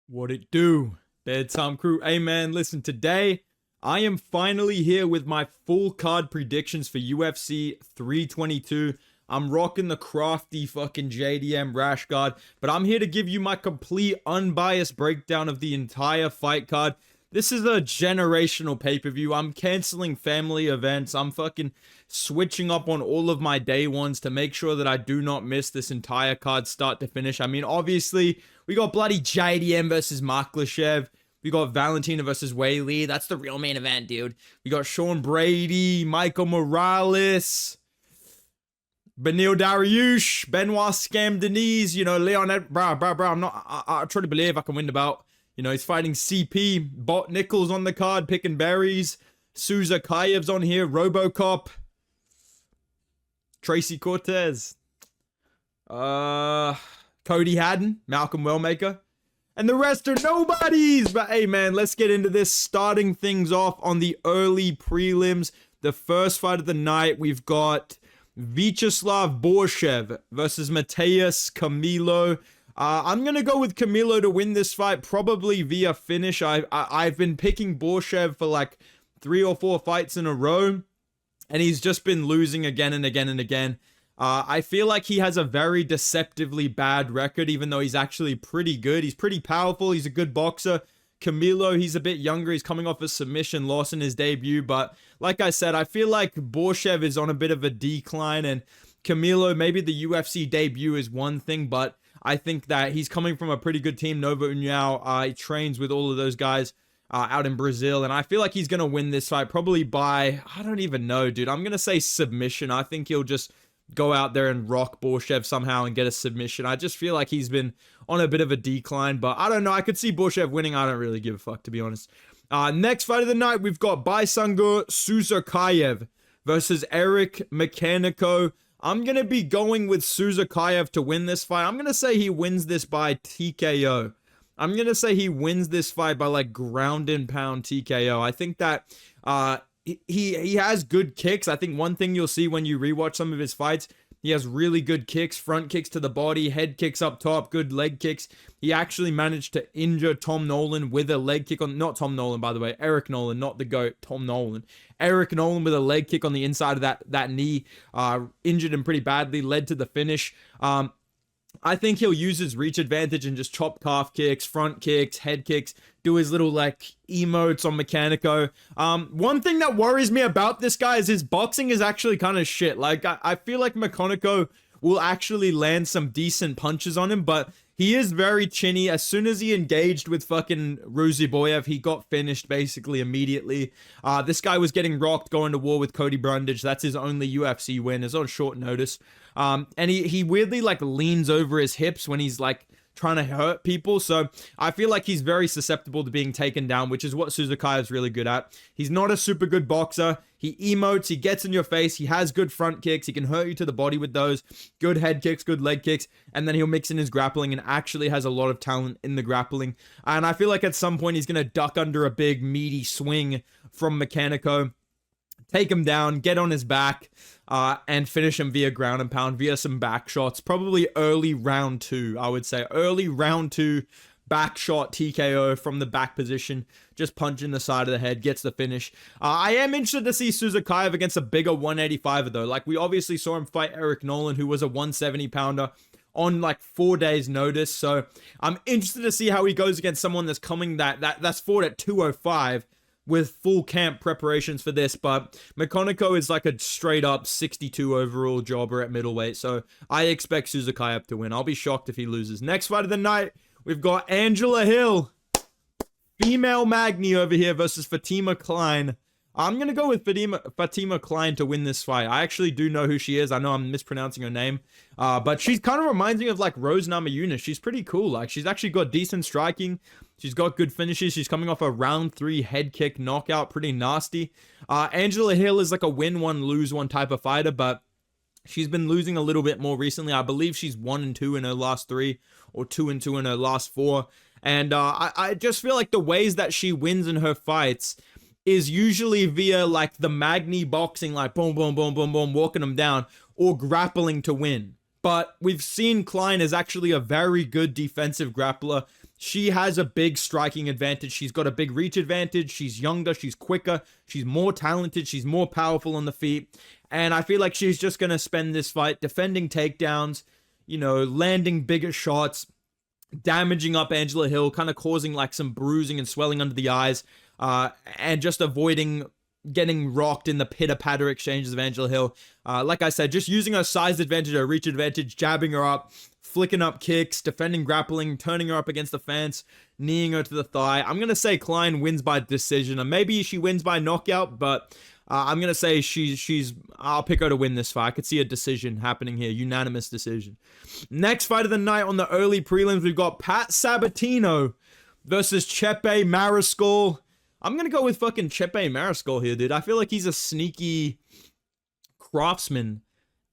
What it do? Bedtime crew. Hey man, listen, today I am finally here with my full card predictions for UFC 322. I'm rocking the crafty fucking JDM rash guard, but I'm here to give you my complete unbiased breakdown of the entire fight card. This is a generational pay-per-view. I'm canceling family events. I'm fucking switching up on all of my day ones to make sure that I do not miss this entire card start to finish. I mean, obviously, we got bloody JDM versus Makhachev. We got Valentina versus Whaley. That's the real main event, dude. We got Sean Brady, Michael Morales, Benil Darush, Benoit Scam Denise, Leon, bro. I truly believe I can win the bout. He's fighting CP, Bot Nichols on the card, picking berries. Soukav on here, Robocop, Tracy Cortez, Cody Haden, Malcolm Wellmaker, and the rest are nobodies. But hey, man, let's get into this. Starting things off on the early prelims, the first fight of the night, we've got Vyacheslav Borchev versus Mateus Camilo. I'm going to go with Camilo to win this fight, probably via finish. I've been picking Borchev for like 3 or 4 fights in a row, and he's just been losing again and again and again. I feel like he has a very deceptively bad record, even though he's actually pretty good. He's pretty powerful. He's a good boxer. Camilo, he's a bit younger. He's coming off a submission loss in his debut, but like I said, I feel like Borchev is on a bit of a decline, and Camilo, maybe the UFC debut is one thing, but I think that he's coming from a pretty good team, Nova União. He trains with all of those guys out in Brazil, and I feel like he's going to win this fight probably by, I don't even know, dude. I'm going to say submission. I think he'll just go out there and rock Borchev somehow and get a submission. I just feel like he's been on a bit of a decline, but I don't know. I could see Borchev winning. I don't really give a fuck, to be honest. Next fight of the night, we've got Baisango Soukav versus Eric Mechanico. I'm going to be going with Soukav to win this fight. I'm going to say he wins this by TKO. I'm going to say he wins this fight by like ground and pound TKO. I think that he has good kicks. I think one thing you'll see when you rewatch some of his fights, he has really good kicks, front kicks to the body, head kicks up top, good leg kicks. He actually managed to injure Tom Nolan with a leg kick on, not Tom Nolan, by the way, Eric Nolan, not the GOAT, Tom Nolan. Eric Nolan with a leg kick on the inside of that knee, injured him pretty badly, led to the finish. I think he'll use his reach advantage and just chop calf kicks, front kicks, head kicks, do his little like emotes on Mechanico. One thing that worries me about this guy is his boxing is actually kind of shit. Like I feel like Mechanico will actually land some decent punches on him, but he is very chinny. As soon as he engaged with fucking Boyev, he got finished basically immediately. This guy was getting rocked going to war with Cody Brundage. That's his only UFC win. It's on short notice. And he weirdly like leans over his hips when he's like trying to hurt people. So I feel like he's very susceptible to being taken down, which is what Soukav is really good at. He's not a super good boxer. He emotes, he gets in your face, he has good front kicks, he can hurt you to the body with those, good head kicks, good leg kicks, and then he'll mix in his grappling and actually has a lot of talent in the grappling. And I feel like at some point he's going to duck under a big meaty swing from Mechanico, take him down, get on his back, and finish him via ground and pound, via some back shots. Probably early round 2, I would say. Early round 2, back shot TKO from the back position. Just punching the side of the head, gets the finish. I am interested to see Soukav against a bigger 185er, though. Like, we obviously saw him fight Eric Nolan, who was a 170-pounder on like 4 days notice. So I'm interested to see how he goes against someone that's coming that's fought at 205 with full camp preparations for this. But Mechanico is like a straight up 62 overall jobber at middleweight. So I expect Soukav to win. I'll be shocked if he loses. Next fight of the night, we've got Angela Hill, female Magni over here versus Fatima Klein. I'm going to go with Fatima Klein to win this fight. I actually do know who she is. I know I'm mispronouncing her name. But she's kind of reminds me of like Rose Namajunas. She's pretty cool. Like, she's actually got decent striking. She's got good finishes. She's coming off a round 3 head kick knockout. Pretty nasty. Angela Hill is like a win one, lose one type of fighter, but she's been losing a little bit more recently. I believe she's 1-2 in her last 3 or 2-2 in her last 4. And I just feel like the ways that she wins in her fights is usually via like the Magni boxing, like boom, boom, boom, boom, boom, walking them down, or grappling to win. But we've seen Klein is actually a very good defensive grappler. she has a big striking advantage. She's got a big reach advantage. She's younger. She's quicker. She's more talented. She's more powerful on the feet. And I feel like she's just going to spend this fight defending takedowns, you know, landing bigger shots, damaging up Angela Hill, kind of causing like some bruising and swelling under the eyes, and just avoiding getting rocked in the pitter-patter exchanges of Angela Hill. Like I said, just using her size advantage, her reach advantage, jabbing her up, flicking up kicks, defending grappling, turning her up against the fence, kneeing her to the thigh. I'm going to say Klein wins by decision, or maybe she wins by knockout, but I'm going to say I'll pick her to win this fight. I could see a decision happening here, unanimous decision. Next fight of the night on the early prelims, we've got Pat Sabatino versus Chepe Mariscol. I'm going to go with fucking Chepe Mariscol here, dude. I feel like he's a sneaky craftsman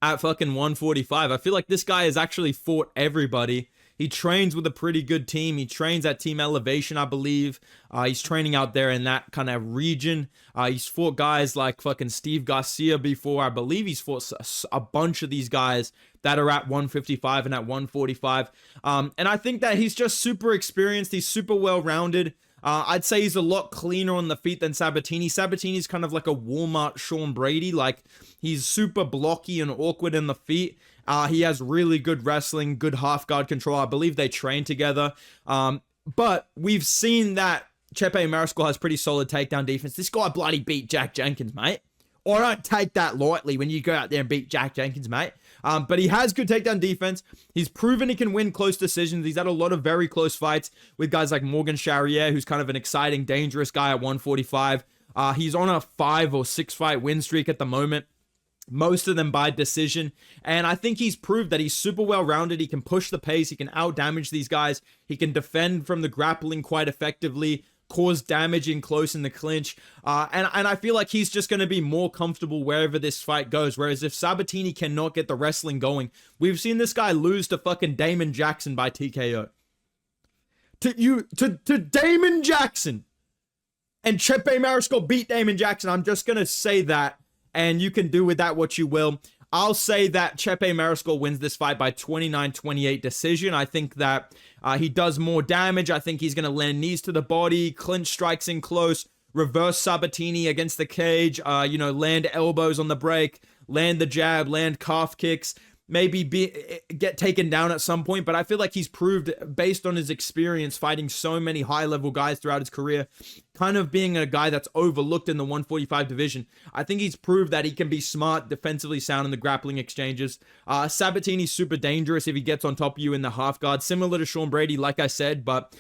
at fucking 145. I feel like this guy has actually fought everybody. He trains with a pretty good team. He trains at Team Elevation, I believe. He's training out there in that kind of region. He's fought guys like fucking Steve Garcia before. I believe he's fought a bunch of these guys that are at 155 and at 145. And I think that he's just super experienced. He's super well-rounded. I'd say he's a lot cleaner on the feet than Sabatini. Sabatini's kind of like a Walmart Sean Brady. Like, he's super blocky and awkward in the feet. He has really good wrestling, good half guard control. I believe they train together. But we've seen that Chepe Mariscol has pretty solid takedown defense. This guy bloody beat Jack Jenkins, mate. Or don't take that lightly when you go out there and beat Jack Jenkins, mate. But he has good takedown defense. He's proven he can win close decisions. He's had a lot of very close fights with guys like Morgan Charrier, who's kind of an exciting, dangerous guy at 145. He's on a 5 or 6 fight win streak at the moment. Most of them by decision. And I think he's proved that he's super well-rounded. He can push the pace. He can out-damage these guys. He can defend from the grappling quite effectively, cause damage in close in the clinch. And I feel like he's just going to be more comfortable wherever this fight goes. Whereas if Sabatini cannot get the wrestling going, we've seen this guy lose to fucking Damon Jackson by TKO. To Damon Jackson. And Chepe Mariscol beat Damon Jackson. I'm just going to say that. And you can do with that what you will. I'll say that Chepe Mariscol wins this fight by 29-28 decision. I think that he does more damage. I think he's going to land knees to the body, clinch strikes in close, reverse Sabatini against the cage, land elbows on the break, land the jab, land calf kicks, maybe get taken down at some point. But I feel like he's proved, based on his experience fighting so many high-level guys throughout his career, kind of being a guy that's overlooked in the 145 division. I think he's proved that he can be smart, defensively sound in the grappling exchanges. Sabatini's super dangerous if he gets on top of you in the half guard, similar to Sean Brady, like I said, but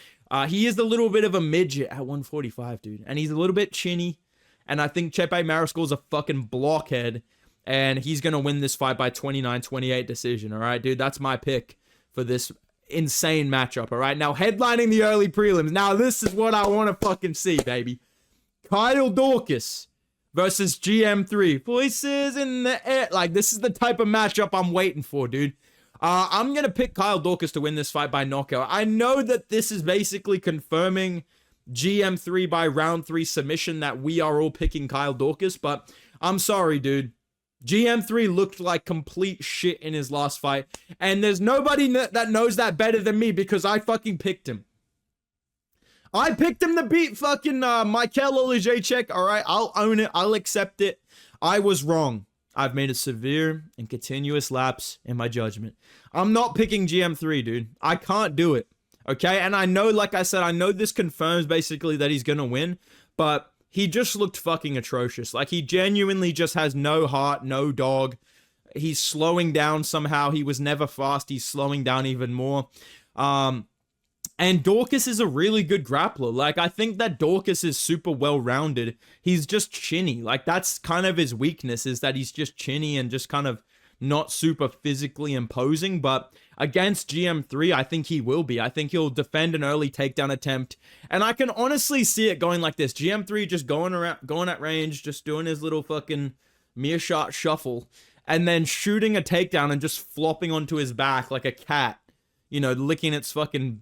he is a little bit of a midget at 145, dude. And he's a little bit chinny, and I think Chepe Mariscol's a fucking blockhead, and he's going to win this fight by 29-28 decision, all right, dude? That's my pick for this insane matchup, all right? Now, headlining the early prelims. Now, this is what I want to fucking see, baby. Kyle Dawkins versus GM3. Voices in the air. Like, this is the type of matchup I'm waiting for, dude. I'm going to pick Kyle Dawkins to win this fight by knockout. I know that this is basically confirming GM3 by round 3 submission that we are all picking Kyle Dawkins, but I'm sorry, dude. GM3 looked like complete shit in his last fight. And there's nobody that knows that better than me because I fucking picked him. I picked him to beat fucking Michael Olejniczak. All right, I'll own it. I'll accept it. I was wrong. I've made a severe and continuous lapse in my judgment. I'm not picking GM3, dude. I can't do it. Okay? And I know, like I said, I know this confirms basically that he's going to win. But he just looked fucking atrocious. Like, he genuinely just has no heart, no dog. He's slowing down somehow. He was never fast. He's slowing down even more. And Dawkins is a really good grappler. Like, I think that Dawkins is super well-rounded. He's just chinny. Like, that's kind of his weakness, is that he's just chinny and just kind of not super physically imposing. But against GM3, I think he will be. I think he'll defend an early takedown attempt. And I can honestly see it going like this. GM3 just going at range, just doing his little fucking meershot shuffle, and then shooting a takedown and just flopping onto his back like a cat, licking its fucking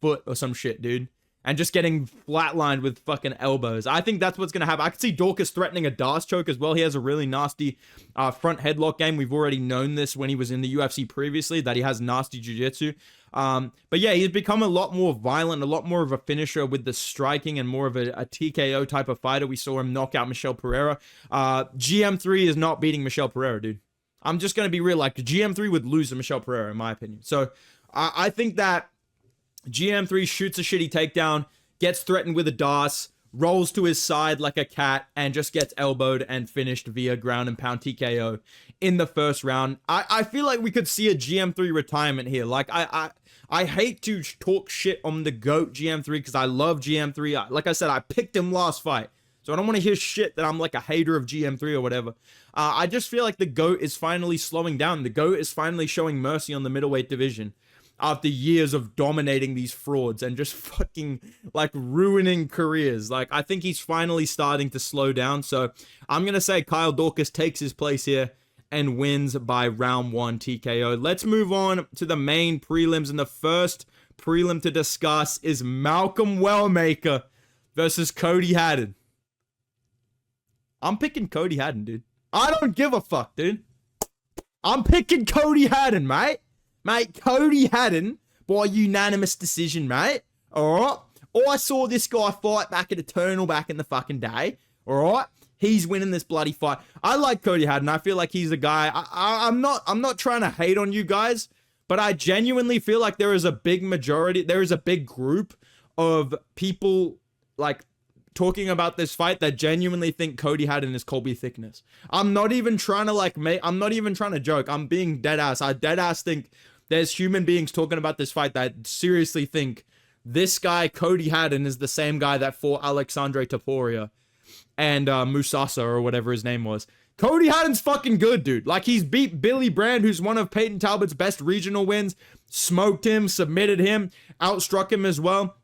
foot or some shit, dude. And just getting flatlined with fucking elbows. I think that's what's going to happen. I could see Dawkins threatening a Darce choke as well. He has a really nasty front headlock game. We've already known this when he was in the UFC previously, that he has nasty jiu-jitsu. But yeah, he's become a lot more violent, a lot more of a finisher with the striking and more of a TKO type of fighter. We saw him knock out Michel Pereira. GM3 is not beating Michel Pereira, dude. I'm just going to be real. Like, GM3 would lose to Michel Pereira, in my opinion. So I think that GM3 shoots a shitty takedown, gets threatened with a DAS, rolls to his side like a cat, and just gets elbowed and finished via ground and pound TKO in the first round. I feel like we could see a GM3 retirement here. Like, I hate to talk shit on the GOAT GM3 because I love GM3. Like I said, I picked him last fight. So I don't want to hear shit that I'm like a hater of GM3 or whatever. I just feel like the GOAT is finally slowing down. The GOAT is finally showing mercy on the middleweight division after years of dominating these frauds and just fucking like ruining careers. Like, I think he's finally starting to slow down. So I'm going to say Kyle Dawkins takes his place here and wins by round 1 TKO. Let's move on to the main prelims. And the first prelim to discuss is Malcolm Wellmaker versus Cody Haden. I'm picking Cody Haden, dude. I don't give a fuck, dude. I'm picking Cody Haden, mate. Mate, Cody Haden by unanimous decision, mate. Alright? I saw this guy fight back at Eternal back in the fucking day. Alright? He's winning this bloody fight. I like Cody Haden. I feel like he's a guy. I'm not trying to hate on you guys, but I genuinely feel like there is a big majority, there is a big group of people like talking about this fight that genuinely think Cody Haden is Colby Thickness. I'm not even trying to I'm not even trying to joke. I'm being dead ass. I dead ass think there's human beings talking about this fight that seriously think this guy, Cody Haden, is the same guy that fought Alexandre Taporia and Musasa or whatever his name was. Cody Haden's fucking good, dude. Like, he's beat Billy Brand, who's one of Peyton Talbot's best regional wins, smoked him, submitted him, outstruck him as well.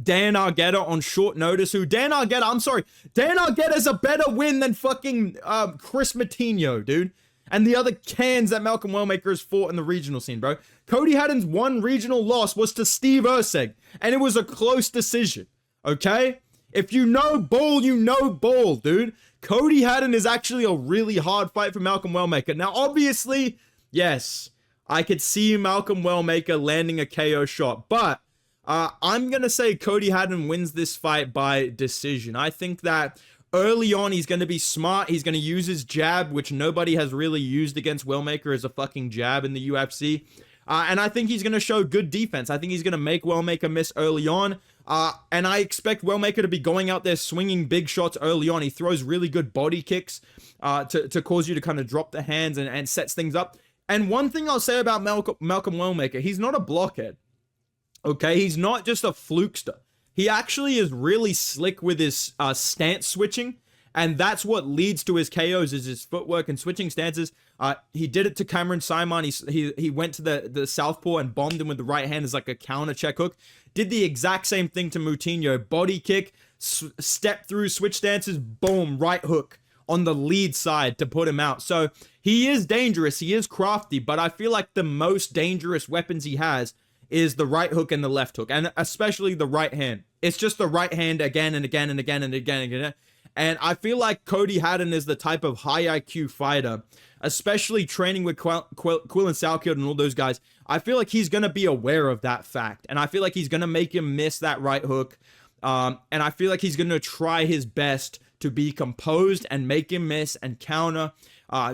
Dan Argueta on short notice, Dan Argueta's a better win than fucking Chris Matinho, dude. And the other cans that Malcolm Wellmaker has fought in the regional scene, bro. Cody Haden's one regional loss was to Steve Erceg, and it was a close decision, okay? If you know ball, you know ball, dude. Cody Haden is actually a really hard fight for Malcolm Wellmaker. Now, obviously, yes, I could see Malcolm Wellmaker landing a KO shot, but I'm going to say Cody Haden wins this fight by decision. I think that early on, he's going to be smart. He's going to use his jab, which nobody has really used against Wellmaker as a fucking jab in the UFC. And I think he's going to show good defense. I think he's going to make Wellmaker miss early on. And I expect Wellmaker to be going out there swinging big shots early on. He throws really good body kicks to cause you to kind of drop the hands and sets things up. And one thing I'll say about Malcolm Wellmaker, he's not a blockhead. Okay, he's not just a flukester. He actually is really slick with his stance switching, and that's what leads to his KOs is his footwork and switching stances. He did it to Cameron Simon. He went to the southpaw and bombed him with the right hand as like a counter check hook. Did the exact same thing to Moutinho. Body kick, step through, switch stances, boom, right hook on the lead side to put him out. So he is dangerous. He is crafty, but I feel like the most dangerous weapons he has is the right hook and the left hook, and especially the right hand. It's just the right hand again and again and again and again and again. And I feel like Cody Haden is the type of high IQ fighter, especially training with Quillen Salkeld and all those guys. I feel like he's going to be aware of that fact, and I feel like he's going to make him miss that right hook. And I feel like he's going to try his best to be composed and make him miss and counter.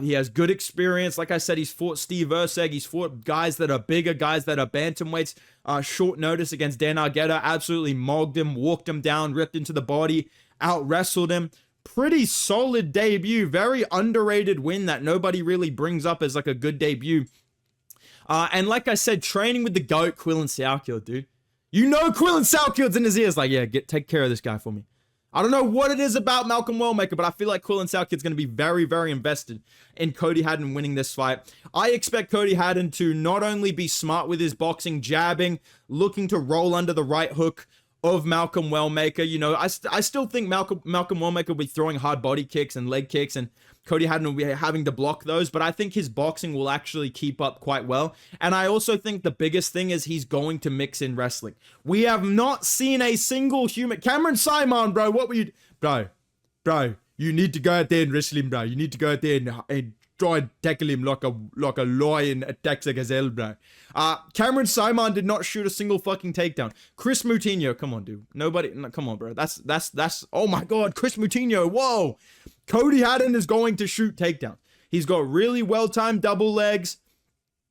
He has good experience. Like I said, he's fought Steve Erceg. He's fought guys that are bigger, guys that are bantamweights. Short notice against Dan Argueta. Absolutely mogged him, walked him down, ripped into the body, out-wrestled him. Pretty solid debut. Very underrated win that nobody really brings up as like a good debut. And like I said, training with the GOAT, Quillen Salkeld, dude. You know Quillen Salkeld's in his ears. Like, yeah, take care of this guy for me. I don't know what it is about Malcolm Wellmaker, but I feel like Quillen Salkeld's going to be very, very invested in Cody Haden winning this fight. I expect Cody Haden to not only be smart with his boxing, jabbing, looking to roll under the right hook of Malcolm Wellmaker. You know, I still think Malcolm Wellmaker will be throwing hard body kicks and leg kicks, and Cody Haden will be having to block those, but I think his boxing will actually keep up quite well. And I also think the biggest thing is he's going to mix in wrestling. We have not seen a single human... Cameron Simon, bro, what were you... Bro, you need to go out there and wrestle him, bro. You need to go out there and tried tackle him like a lion attacks a gazelle, bro. Cameron Simon did not shoot a single fucking takedown. Chris Moutinho, come on, dude. Come on, bro. That's, oh my God, Chris Moutinho, whoa. Cody Haden is going to shoot takedown. He's got really well-timed double legs.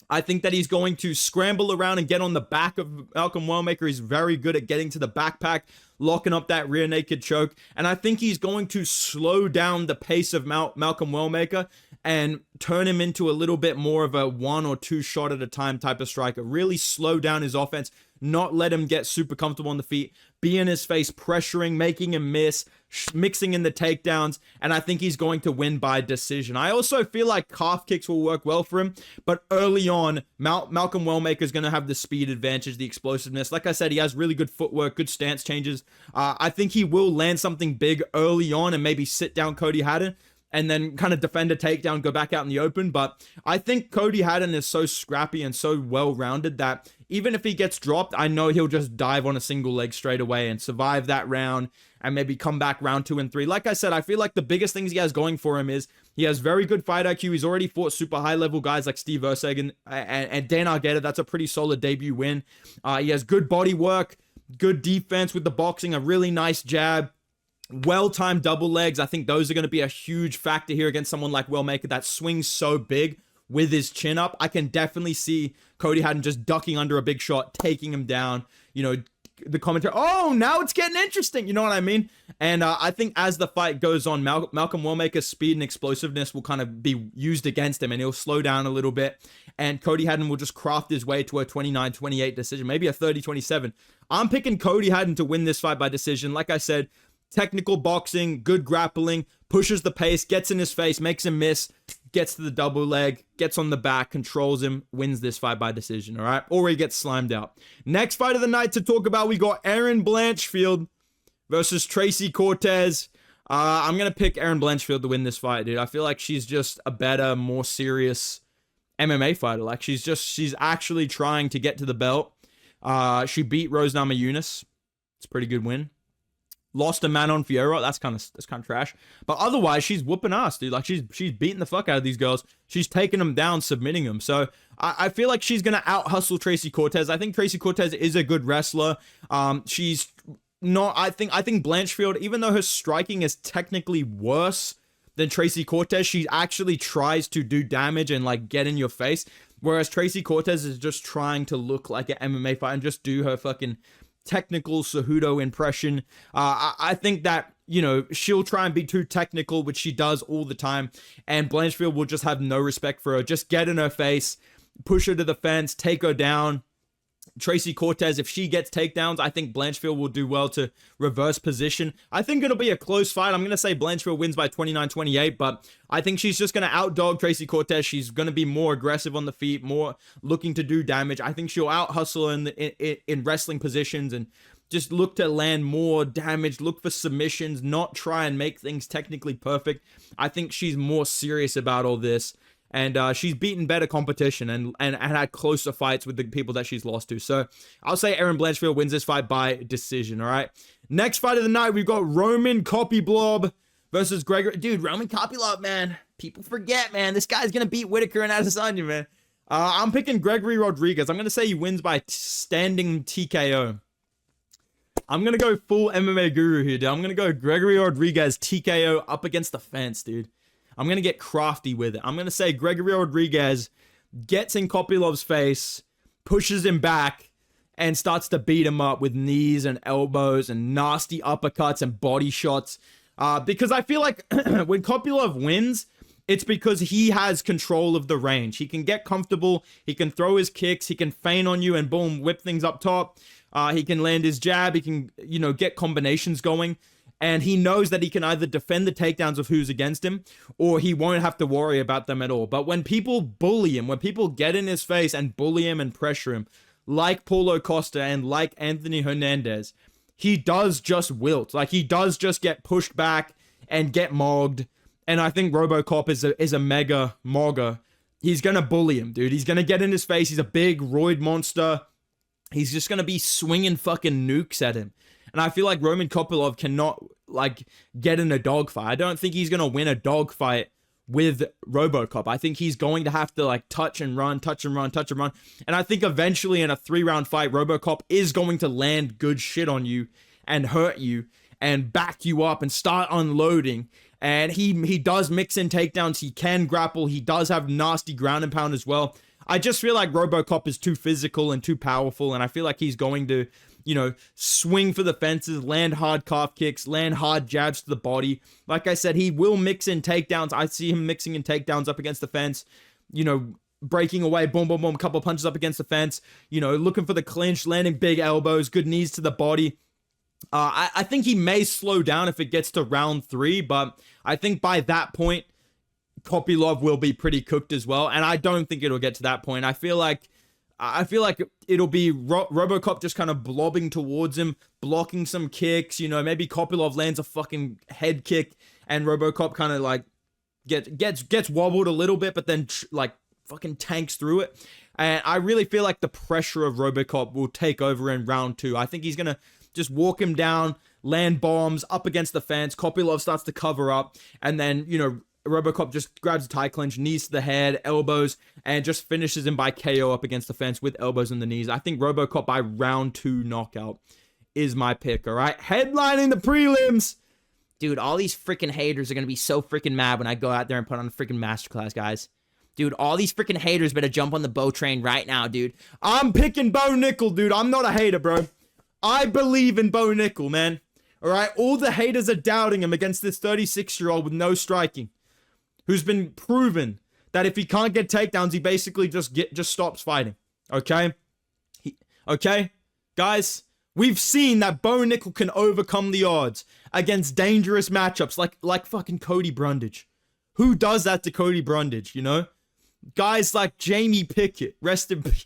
I think that he's going to scramble around and get on the back of Malcolm Wellmaker. He's very good at getting to the backpack, locking up that rear naked choke. And I think he's going to slow down the pace of Malcolm Wellmaker and turn him into a little bit more of a 1 or 2 shot at a time type of striker. Really slow down his offense, not let him get super comfortable on the feet, be in his face, pressuring, making him miss, mixing in the takedowns, and I think he's going to win by decision. I also feel like calf kicks will work well for him, but early on, Malcolm Wellmaker is going to have the speed advantage, the explosiveness. Like I said, he has really good footwork, good stance changes. I think he will land something big early on and maybe sit down Cody Haden and then kind of defend a takedown, go back out in the open. But I think Cody Haden is so scrappy and so well-rounded that even if he gets dropped, I know he'll just dive on a single leg straight away and survive that round and maybe come back round 2 and 3. Like I said, I feel like the biggest things he has going for him is he has very good fight IQ. He's already fought super high-level guys like Steve Erceg and Dan Argueta. That's a pretty solid debut win. He has good body work, good defense with the boxing, a really nice jab. Well-timed double legs. I think those are going to be a huge factor here against someone like Wellmaker that swings so big with his chin up. I can definitely see Cody Haden just ducking under a big shot, taking him down. You know, the commentary, oh, now it's getting interesting. You know what I mean? And I think as the fight goes on, Malcolm Wellmaker's speed and explosiveness will kind of be used against him, and he'll slow down a little bit. And Cody Haden will just craft his way to a 29-28 decision, maybe a 30-27. I'm picking Cody Haden to win this fight by decision. Like I said, technical boxing, good grappling, pushes the pace, gets in his face, makes him miss, gets to the double leg, gets on the back, controls him, wins this fight by decision, all right? Or he gets slimed out. Next fight of the night to talk about, we got Erin Blanchfield versus Tracy Cortez. I'm going to pick Erin Blanchfield to win this fight, dude. I feel like she's just a better, more serious MMA fighter. Like, she's actually trying to get to the belt. She beat Rose Namajunas. It's a pretty good win. Lost a man on Vieira. That's kind of trash. But otherwise, she's whooping ass, dude. Like, she's beating the fuck out of these girls. She's taking them down, submitting them. So I feel like she's gonna out hustle Tracy Cortez. I think Tracy Cortez is a good wrestler. She's not. I think Blanchfield, even though her striking is technically worse than Tracy Cortez, she actually tries to do damage and like get in your face. Whereas Tracy Cortez is just trying to look like an MMA fighter and just do her fucking technical Cejudo impression. I think that, you know, she'll try and be too technical, which she does all the time, and Blanchfield will just have no respect for her. Just get in her face, push her to the fence, take her down. Tracy Cortez, if she gets takedowns, I think Blanchfield will do well to reverse position. I think it'll be a close fight. I'm going to say Blanchfield wins by 29-28, but I think she's just going to outdog Tracy Cortez. She's going to be more aggressive on the feet, more looking to do damage. I think she'll out-hustle in wrestling positions and just look to land more damage, look for submissions, not try and make things technically perfect. I think she's more serious about all this. And she's beaten better competition and had closer fights with the people that she's lost to. So I'll say Erin Blanchfield wins this fight by decision, all right? Next fight of the night, we've got Roman Copylov versus Gregory. Dude, Roman Copylov, man. People forget, man. This guy's going to beat Whitaker and Adesanya, man. I'm picking Gregory Rodrigues. I'm going to say he wins by standing TKO. I'm going to go full MMA guru here, dude. I'm going to go Gregory Rodrigues TKO up against the fence, dude. I'm going to get crafty with it. I'm going to say Gregory Rodrigues gets in Copylov's face, pushes him back, and starts to beat him up with knees and elbows and nasty uppercuts and body shots. Because I feel like when Copylov wins, it's because he has control of the range. He can get comfortable. He can throw his kicks. He can feint on you and boom, whip things up top. He can land his jab. He can, you know, get combinations going. And he knows that he can either defend the takedowns of who's against him, or he won't have to worry about them at all. But when people bully him, when people get in his face and bully him and pressure him, like Paulo Costa and like Anthony Hernandez, he does just wilt. Like, he does just get pushed back and get mogged. And I think RoboCop is a mega mogger. He's going to bully him, dude. He's going to get in his face. He's a big roid monster. He's just going to be swinging fucking nukes at him. And I feel like Roman Copylov cannot, like, get in a dogfight. I don't think he's going to win a dogfight with RoboCop. I think he's going to have to like touch and run. And I think eventually in a 3-round fight, RoboCop is going to land good shit on you and hurt you and back you up and start unloading. And he does mix in takedowns. He can grapple. He does have nasty ground and pound as well. I just feel like RoboCop is too physical and too powerful, and I feel like he's going to, you know, swing for the fences, land hard calf kicks, land hard jabs to the body. Like I said, he will mix in takedowns. I see him mixing in takedowns up against the fence, you know, breaking away, boom, boom, boom, couple punches up against the fence, you know, looking for the clinch, landing big elbows, good knees to the body. I think he may slow down if it gets to round 3, but I think by that point, Copylov will be pretty cooked as well, and I don't think it'll get to that point. I feel like it'll be RoboCop just kind of blobbing towards him, blocking some kicks, you know, maybe Copylov lands a fucking head kick, and RoboCop kind of like gets wobbled a little bit, but then like fucking tanks through it. And I really feel like the pressure of RoboCop will take over in round 2. I think he's gonna just walk him down, land bombs up against the fence. Copylov starts to cover up, and then, you know, RoboCop just grabs a tie clinch, knees to the head, elbows, and just finishes him by KO up against the fence with elbows in the knees. I think RoboCop by round 2 knockout is my pick, all right? Headlining the prelims. Dude, all these freaking haters are going to be so freaking mad when I go out there and put on a freaking masterclass, guys. Dude, all these freaking haters better jump on the Bo train right now, dude. I'm picking Bo Nickel, dude. I'm not a hater, bro. I believe in Bo Nickel, man. All right? All the haters are doubting him against this 36-year-old with no striking, who's been proven that if he can't get takedowns, he basically just stops fighting. Okay? Okay? Guys, we've seen that Bo Nickel can overcome the odds against dangerous matchups like fucking Cody Brundage. Who does that to Cody Brundage, you know? Guys like Jamie Pickett, rest in peace.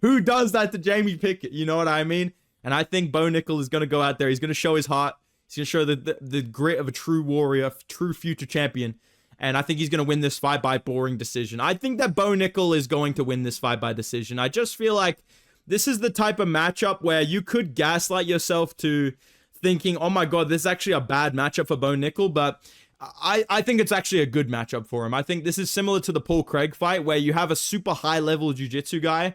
Who does that to Jamie Pickett, you know what I mean? And I think Bo Nickel is going to go out there. He's going to show his heart. He's going to show the grit of a true warrior, true future champion. And I think he's going to win this fight by boring decision. I think that Bo Nickel is going to win this fight by decision. I just feel like this is the type of matchup where you could gaslight yourself to thinking, oh my God, this is actually a bad matchup for Bo Nickel. But I think it's actually a good matchup for him. I think this is similar to the Paul Craig fight where you have a super high level jiu-jitsu guy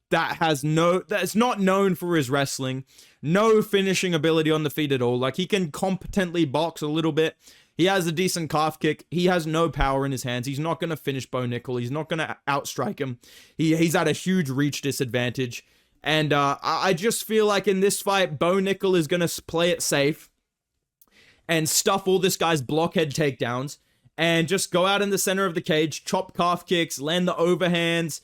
that's not known for his wrestling, no finishing ability on the feet at all. Like, he can competently box a little bit. He has a decent calf kick. He has no power in his hands. He's not going to finish Bo Nickel. He's not going to outstrike him. He's at a huge reach disadvantage. And I just feel like in this fight, Bo Nickel is going to play it safe and stuff all this guy's blockhead takedowns and just go out in the center of the cage, chop calf kicks, land the overhands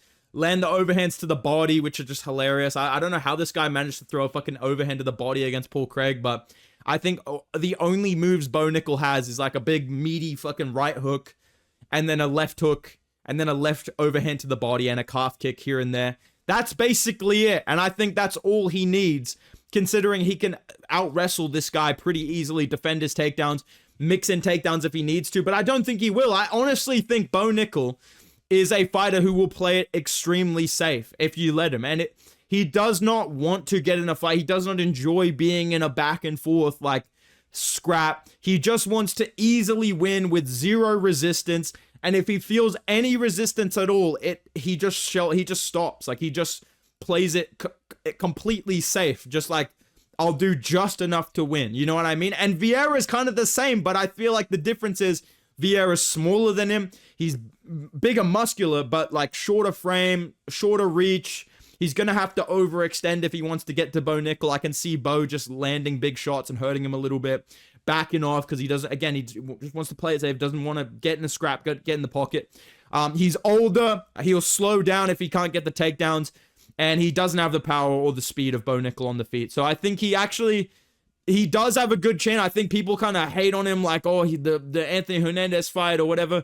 to the body, which are just hilarious. I don't know how this guy managed to throw a fucking overhand to the body against Paul Craig, but I think the only moves Bo Nickel has is like a big meaty fucking right hook and then a left hook and then a left overhand to the body and a calf kick here and there. That's basically it. And I think that's all he needs, considering he can out-wrestle this guy pretty easily, defend his takedowns, mix in takedowns if he needs to, but I don't think he will. I honestly think Bo Nickel is a fighter who will play it extremely safe if you let him. And he does not want to get in a fight. He does not enjoy being in a back and forth like scrap. He just wants to easily win with zero resistance. And if he feels any resistance at all, he just stops. Like, he just plays it completely safe. Just like, I'll do just enough to win. You know what I mean? And Vieira is kind of the same, but I feel like the difference is Vieira's smaller than him. He's bigger muscular, but like shorter frame, shorter reach. He's going to have to overextend if he wants to get to Bo Nickel. I can see Bo just landing big shots and hurting him a little bit, backing off because he doesn't, again, he just wants to play it safe, doesn't want to get in the scrap, get in the pocket. He's older. He'll slow down if he can't get the takedowns, and he doesn't have the power or the speed of Bo Nickel on the feet. So I think he does have a good chin. I think people kind of hate on him like, oh, the Anthony Hernandez fight or whatever.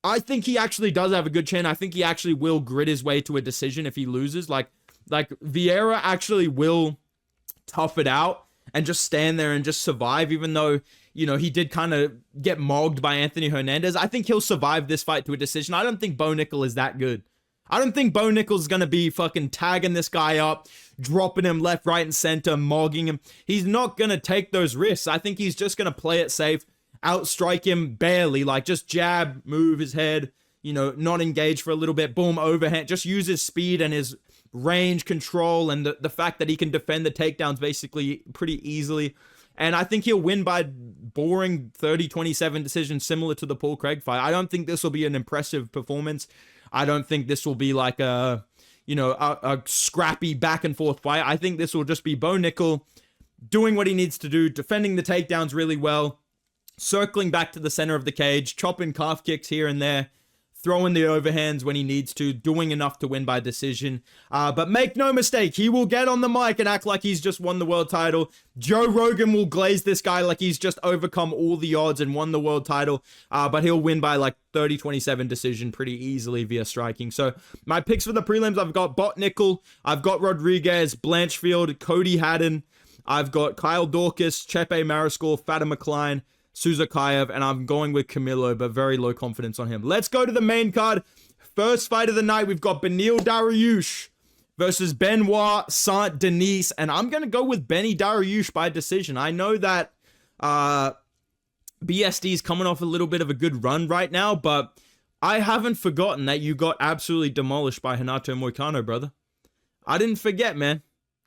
I think he actually does have a good chin. I think he actually will grit his way to a decision if he loses. Like Vieira actually will tough it out and just stand there and just survive, even though, you know, he did kind of get mogged by Anthony Hernandez. I think he'll survive this fight to a decision. I don't think Bo Nickel is that good. I don't think Bo Nickel's going to be fucking tagging this guy up, dropping him left, right, and center, mogging him. He's not going to take those risks. I think he's just going to play it safe outstrike him barely, like just jab, move his head, you know, not engage for a little bit, boom, overhand, just use his speed and his range control and the fact that he can defend the takedowns basically pretty easily. And I think he'll win by boring 30-27 decision, similar to the Paul Craig fight. I don't think this will be an impressive performance. I don't think this will be like a, you know, a scrappy back and forth fight. I think this will just be Bo Nickel doing what he needs to do, defending the takedowns really well, circling back to the center of the cage, chopping calf kicks here and there, throwing the overhands when he needs to, doing enough to win by decision. But make no mistake, he will get on the mic and act like he's just won the world title. Joe Rogan will glaze this guy like he's just overcome all the odds and won the world title. But he'll win by like 30-27 decision pretty easily via striking. So my picks for the prelims, I've got Bot Nickel, I've got Rodrigues, Blanchfield, Cody Haden, I've got Kyle Dawkins, Chepe Mariscol, Fatima Klein, Soukav, and I'm going with Camilo, but very low confidence on him. Let's go to the main card. First fight of the night, we've got Beneil Dariush versus Benoit Saint Denis, and I'm going to go with Benny Dariush by decision. I know that BSD is coming off a little bit of a good run right now, but I haven't forgotten that you got absolutely demolished by Renato Moicano, brother. I didn't forget, man.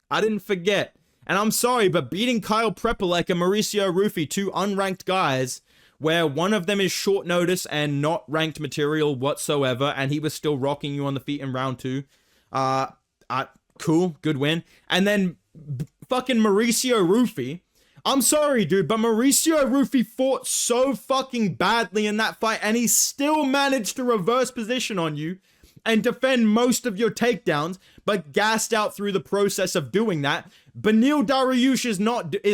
I didn't forget. And I'm sorry, but beating Kyle Prepolek and Mauricio Rufy, two unranked guys, where one of them is short notice and not ranked material whatsoever, and he was still rocking you on the feet in round 2. Cool, good win. And then fucking Mauricio Rufy. I'm sorry, dude, but Mauricio Rufy fought so fucking badly in that fight, and he still managed to reverse position on you and defend most of your takedowns, but gassed out through the process of doing that. Beneil Dariush is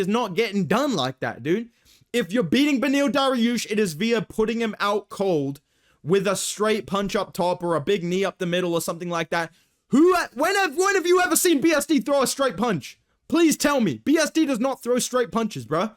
not getting done like that, dude. If you're beating Beneil Dariush, it is via putting him out cold with a straight punch up top or a big knee up the middle or something like that. When have you ever seen BSD throw a straight punch? Please tell me. BSD does not throw straight punches, bruh.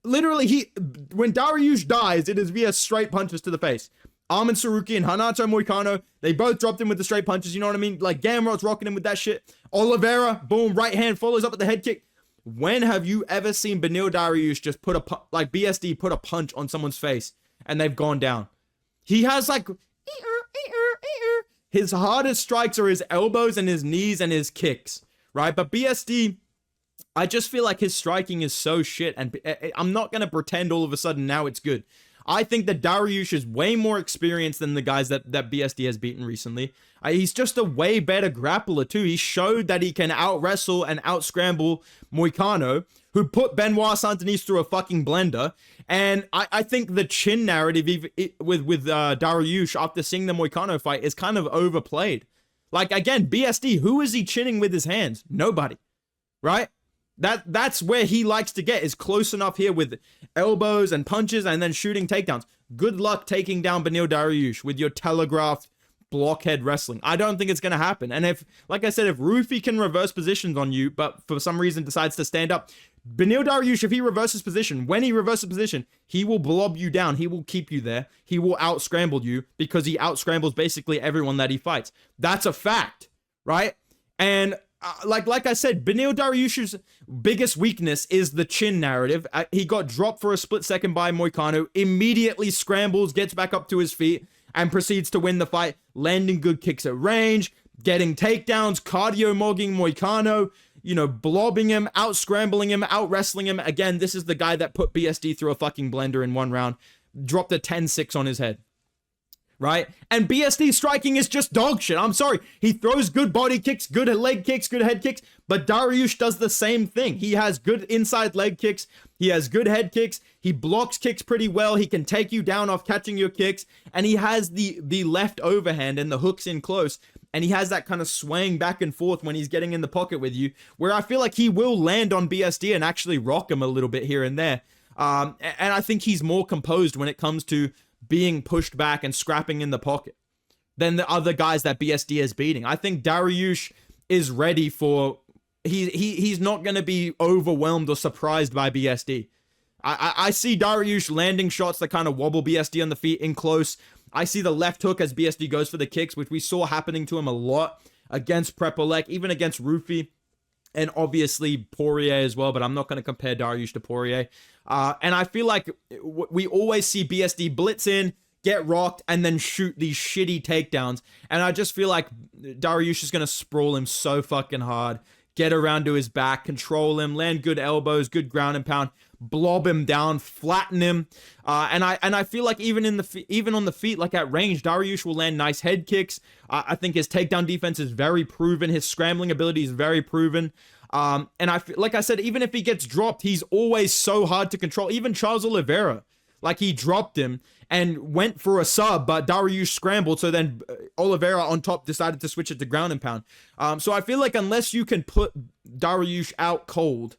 Literally, when Dariush dies, it is via straight punches to the face. Arman Saruki and Renato Moicano, they both dropped him with the straight punches, you know what I mean? Like, Gamrot's rocking him with that shit. Oliveira, boom, right hand, follows up with the head kick. When have you ever seen Beneil Dariush just put BSD put a punch on someone's face and they've gone down? He has like, his hardest strikes are his elbows and his knees and his kicks, right? But BSD, I just feel like his striking is so shit, and I'm not going to pretend all of a sudden now it's good. I think that Dariush is way more experienced than the guys that BSD has beaten recently. He's just a way better grappler too. He showed that he can out-wrestle and out-scramble Moicano, who put Benoit Saint Denis through a fucking blender. And I think the chin narrative with Dariush after seeing the Moicano fight is kind of overplayed. Like, again, BSD, who is he chinning with his hands? Nobody, right? That's where he likes to get, is close enough here with elbows and punches and then shooting takedowns. Good luck taking down Beneil Dariush with your telegraphed blockhead wrestling. I don't think it's going to happen. And if, like I said, if Rufy can reverse positions on you, but for some reason decides to stand up, Beneil Dariush, if he reverses position, when he reverses position, he will blob you down. He will keep you there. He will out-scramble you because he out-scrambles basically everyone that he fights. That's a fact, right? And like I said, Beneil Dariush's biggest weakness is the chin narrative. He got dropped for a split second by Moicano, immediately scrambles, gets back up to his feet, and proceeds to win the fight, landing good kicks at range, getting takedowns, cardio-mogging Moicano, blobbing him, out-scrambling him, out-wrestling him. Again, this is the guy that put BSD through a fucking blender in one round, dropped a 10-6 on his head. Right? And BSD striking is just dog shit. I'm sorry. He throws good body kicks, good leg kicks, good head kicks, but Dariush does the same thing. He has good inside leg kicks. He has good head kicks. He blocks kicks pretty well. He can take you down off catching your kicks. And he has the left overhand and the hooks in close. And he has that kind of swaying back and forth when he's getting in the pocket with you, where I feel like he will land on BSD and actually rock him a little bit here and there. And I think he's more composed when it comes to being pushed back and scrapping in the pocket than the other guys that BSD is beating. I think Dariush is ready for... He's not going to be overwhelmed or surprised by BSD. I see Dariush landing shots that kind of wobble BSD on the feet in close. I see the left hook as BSD goes for the kicks, which we saw happening to him a lot against Prepolek, even against Rufy. and obviously Poirier as well, but I'm not going to compare Dariush to Poirier. And I feel like we always see BSD blitz in, get rocked, and then shoot these shitty takedowns. And I just feel like Dariush is going to sprawl him so fucking hard, get around to his back, control him, land good elbows, good ground and pound, blob him down, flatten him. And I feel like even on the feet, like at range, Dariush will land nice head kicks. I think his takedown defense is very proven. His scrambling ability is very proven. And like I said, even if he gets dropped, he's always so hard to control. Even Charles Oliveira, like he dropped him and went for a sub, but Dariush scrambled. So then Oliveira on top decided to switch it to ground and pound. So I feel like unless you can put Dariush out cold,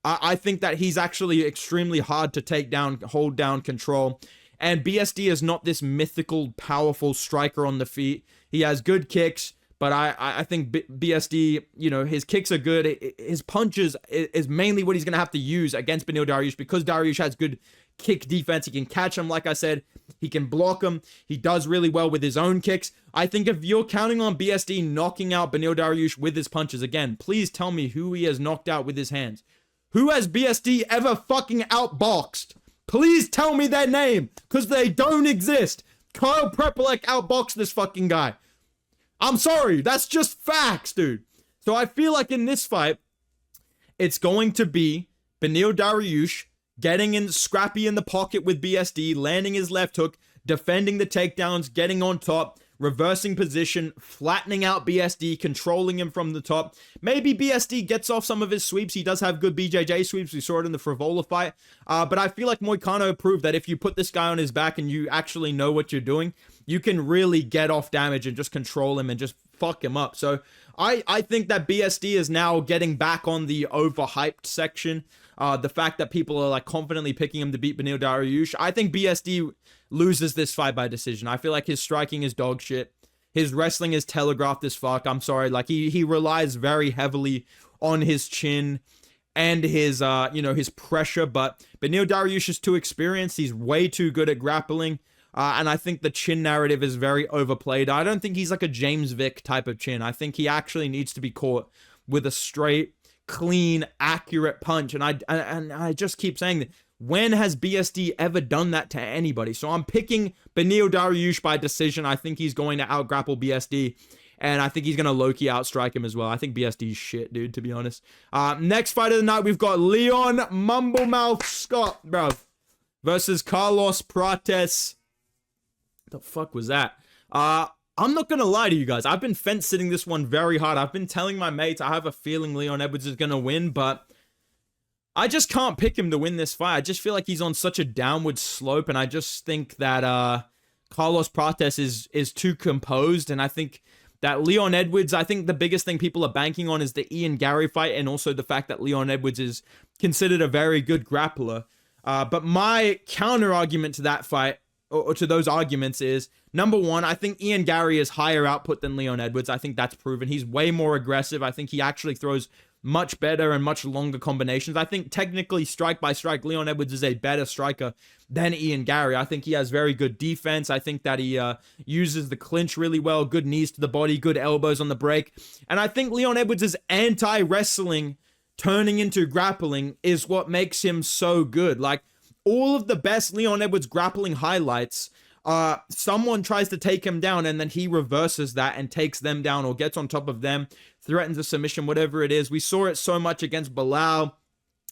I think that he's actually extremely hard to take down, hold down, control. And BSD is not this mythical, powerful striker on the feet. He has good kicks, but I think BSD, you know, his kicks are good. His punches is mainly what he's going to have to use against Beneil Dariush, because Dariush has good kick defense. He can catch him, like I said. He can block him. He does really well with his own kicks. I think if you're counting on BSD knocking out Beneil Dariush with his punches, again, please tell me who he has knocked out with his hands. Who has BSD ever fucking outboxed? Please tell me their name, because they don't exist. Kyle Prepolek outboxed this fucking guy. I'm sorry, that's just facts, dude. So I feel like in this fight, it's going to be Beneil Dariush getting in scrappy in the pocket with BSD, landing his left hook, defending the takedowns, getting on top, reversing position, flattening out BSD, controlling him from the top. Maybe BSD gets off some of his sweeps. He does have good BJJ sweeps. We saw it in the Frivola fight. But I feel like Moicano proved that if you put this guy on his back and you actually know what you're doing, you can really get off damage and just control him and just fuck him up. So I think that BSD is now getting back on the overhyped section. The fact that people are like confidently picking him to beat Beneil Dariush. I think BSD loses this fight by decision. I feel like his striking is dog shit. His wrestling is telegraphed as fuck. I'm sorry. Like he relies very heavily on his chin and his his pressure, but Beneil Dariush is too experienced. He's way too good at grappling. And I think the chin narrative is very overplayed. I don't think he's like a James Vick type of chin. I think he actually needs to be caught with a straight, clean, accurate punch. And I just keep saying that. When has BSD ever done that to anybody? So I'm picking Beneil Dariush by decision. I think he's going to outgrapple BSD. And I think he's going to low-key outstrike him as well. I think BSD's shit, dude, to be honest. Next fight of the night, we've got Leon Mumblemouth Scott, bro, versus Carlos Prates. The fuck was that? I'm not gonna lie to you guys. I've been fence-sitting this one very hard. I've been telling my mates I have a feeling Leon Edwards is gonna win, but I just can't pick him to win this fight. I just feel like he's on such a downward slope, and I just think that Carlos Prates is too composed, and I think that Leon Edwards, I think the biggest thing people are banking on is the Ian Gary fight, and also the fact that Leon Edwards is considered a very good grappler. But my counter-argument to that fight, or to those arguments, is number one, I think Ian Gary is higher output than Leon Edwards. I think that's proven. He's way more aggressive. I think he actually throws much better and much longer combinations. I think technically, strike by strike, Leon Edwards is a better striker than Ian Gary. I think he has very good defense. I think that he uses the clinch really well, good knees to the body, good elbows on the break. And I think Leon Edwards' anti-wrestling turning into grappling is what makes him so good. Like, all of the best Leon Edwards grappling highlights, someone tries to take him down and then he reverses that and takes them down or gets on top of them, threatens a submission, whatever it is. We saw it so much against Bilal,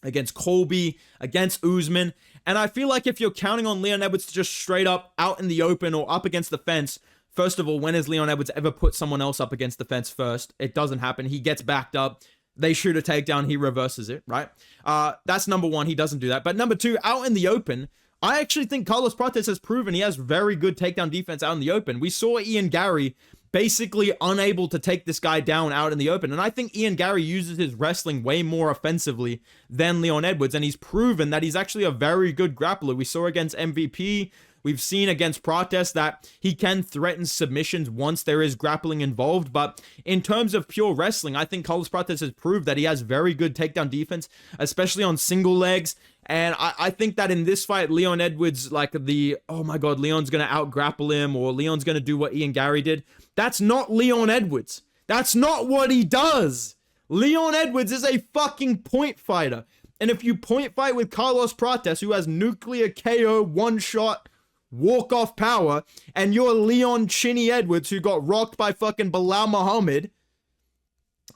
against Colby, against Usman. And I feel like if you're counting on Leon Edwards to just straight up out in the open or up against the fence, first of all, when has Leon Edwards ever put someone else up against the fence first? It doesn't happen. He gets backed up. They shoot a takedown, he reverses it, right? That's number one, he doesn't do that. But number two, out in the open, I actually think Carlos Prates has proven he has very good takedown defense out in the open. We saw Ian Gary basically unable to take this guy down out in the open. And I think Ian Gary uses his wrestling way more offensively than Leon Edwards. And he's proven that he's actually a very good grappler. We saw against MVP. We've seen against Prates that he can threaten submissions once there is grappling involved. But in terms of pure wrestling, I think Carlos Prates has proved that he has very good takedown defense, especially on single legs. And I think that in this fight, Leon Edwards, like oh my God, Leon's going to out-grapple him, or Leon's going to do what Ian Gary did. That's not Leon Edwards. That's not what he does. Leon Edwards is a fucking point fighter. And if you point fight with Carlos Prates, who has nuclear KO, one-shot, walk-off power, and you're Leon Chinny Edwards, who got rocked by fucking Bilal Muhammad,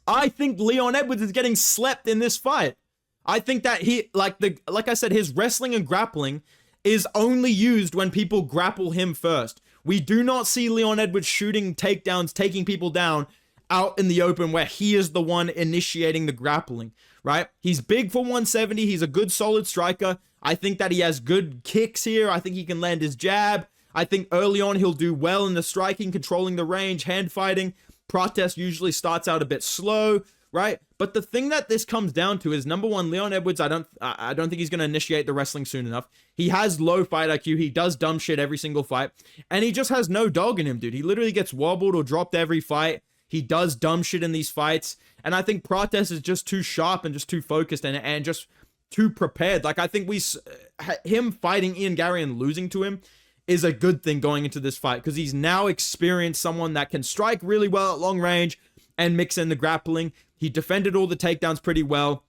I think Leon Edwards is getting slept in this fight. I think that like I said, his wrestling and grappling is only used when people grapple him first. We do not see Leon Edwards shooting takedowns, taking people down out in the open where he is the one initiating the grappling, right? He's big for 170. He's a good solid striker. I think that he has good kicks here. I think he can land his jab. I think early on he'll do well in the striking, controlling the range, hand fighting. Prates usually starts out a bit slow, right? But the thing that this comes down to is, number one, Leon Edwards, I don't think he's going to initiate the wrestling soon enough. He has low fight IQ. He does dumb shit every single fight. And he just has no dog in him, dude. He literally gets wobbled or dropped every fight. He does dumb shit in these fights. And I think Prates is just too sharp and just too focused and just too prepared. Like, I think him fighting Ian Gary and losing to him is a good thing going into this fight, because he's now experienced someone that can strike really well at long range and mix in the grappling. He defended all the takedowns pretty well.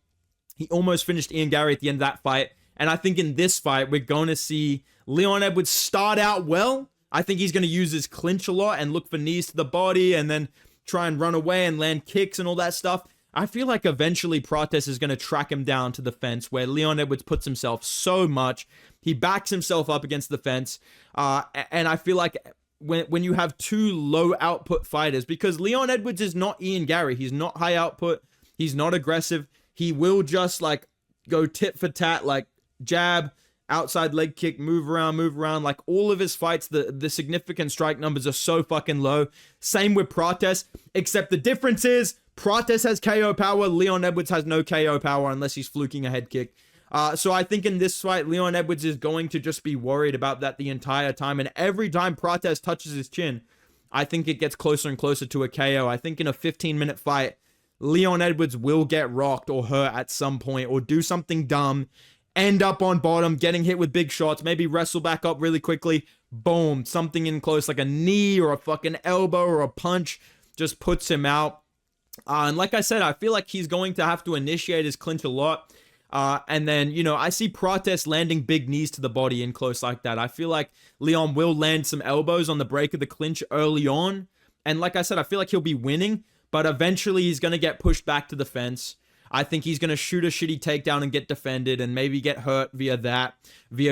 He almost finished Ian Gary at the end of that fight. And I think in this fight, we're going to see Leon Edwards start out well. I think he's going to use his clinch a lot and look for knees to the body and then try and run away and land kicks and all that stuff. I feel like eventually Prates is going to track him down to the fence, where Leon Edwards puts himself so much. He backs himself up against the fence. And I feel like when you have two low output fighters, because Leon Edwards is not Ian Gary. He's not high output. He's not aggressive. He will just like go tit for tat, like jab, outside leg kick, move around. Like all of his fights, the significant strike numbers are so fucking low. Same with Prates, except the difference is Prates has KO power. Leon Edwards has no KO power unless he's fluking a head kick. So I think in this fight, Leon Edwards is going to just be worried about that the entire time. And every time Prates touches his chin, I think it gets closer and closer to a KO. I think in a 15-minute fight, Leon Edwards will get rocked or hurt at some point or do something dumb, end up on bottom, getting hit with big shots, maybe wrestle back up really quickly. Boom, something in close like a knee or a fucking elbow or a punch just puts him out. And like I said, I feel like he's going to have to initiate his clinch a lot. And then, you know, I see Prates landing big knees to the body in close like that. I feel like Leon will land some elbows on the break of the clinch early on. And like I said, I feel like he'll be winning, but eventually he's going to get pushed back to the fence. I think he's going to shoot a shitty takedown and get defended and maybe get hurt via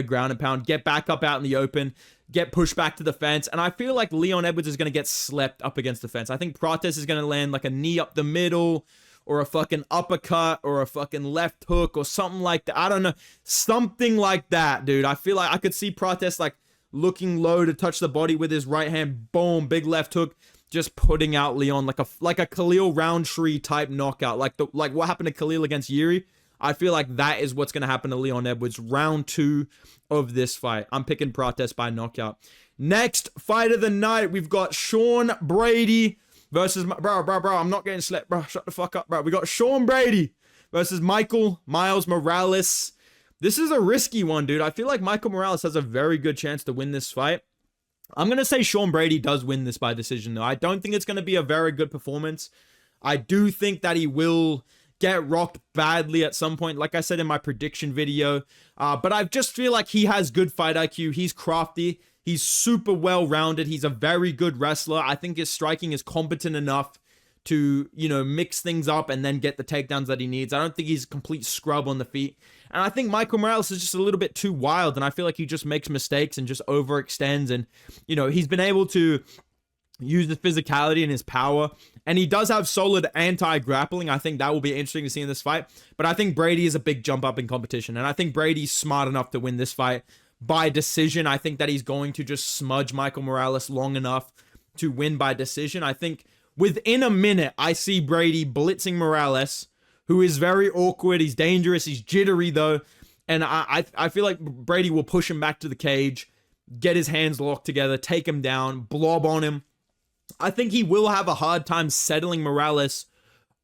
ground and pound, get back up out in the open, get pushed back to the fence. And I feel like Leon Edwards is going to get slept up against the fence. I think Prates is going to land like a knee up the middle or a fucking uppercut or a fucking left hook or something like that. I don't know. Something like that, dude. I feel like I could see Prates like looking low to touch the body with his right hand. Boom, big left hook. Just putting out Leon like a Khalil Roundtree type knockout. Like what happened to Khalil against Yuri. I feel like that is what's going to happen to Leon Edwards. Round 2 of this fight. I'm picking Prates by knockout. Next fight of the night, we've got Sean Brady versus... Bro, I'm not getting slept, bro. Shut the fuck up, bro. We got Sean Brady versus Miles Morales. This is a risky one, dude. I feel like Michael Morales has a very good chance to win this fight. I'm going to say Sean Brady does win this by decision, though. I don't think it's going to be a very good performance. I do think that he will get rocked badly at some point, like I said in my prediction video. But I just feel like he has good fight IQ. He's crafty. He's super well-rounded. He's a very good wrestler. I think his striking is competent enough to, you know, mix things up and then get the takedowns that he needs. I don't think he's a complete scrub on the feet. And I think Michael Morales is just a little bit too wild, and I feel like he just makes mistakes and just overextends. And, you know, he's been able to use the physicality and his power, and he does have solid anti-grappling. I think that will be interesting to see in this fight. But I think Brady is a big jump up in competition, and I think Brady's smart enough to win this fight by decision. I think that he's going to just smudge Michael Morales long enough to win by decision. I think within a minute, I see Brady blitzing Morales, who is very awkward. He's dangerous. He's jittery, though. And I feel like Brady will push him back to the cage, get his hands locked together, take him down, blob on him. I think he will have a hard time settling Morales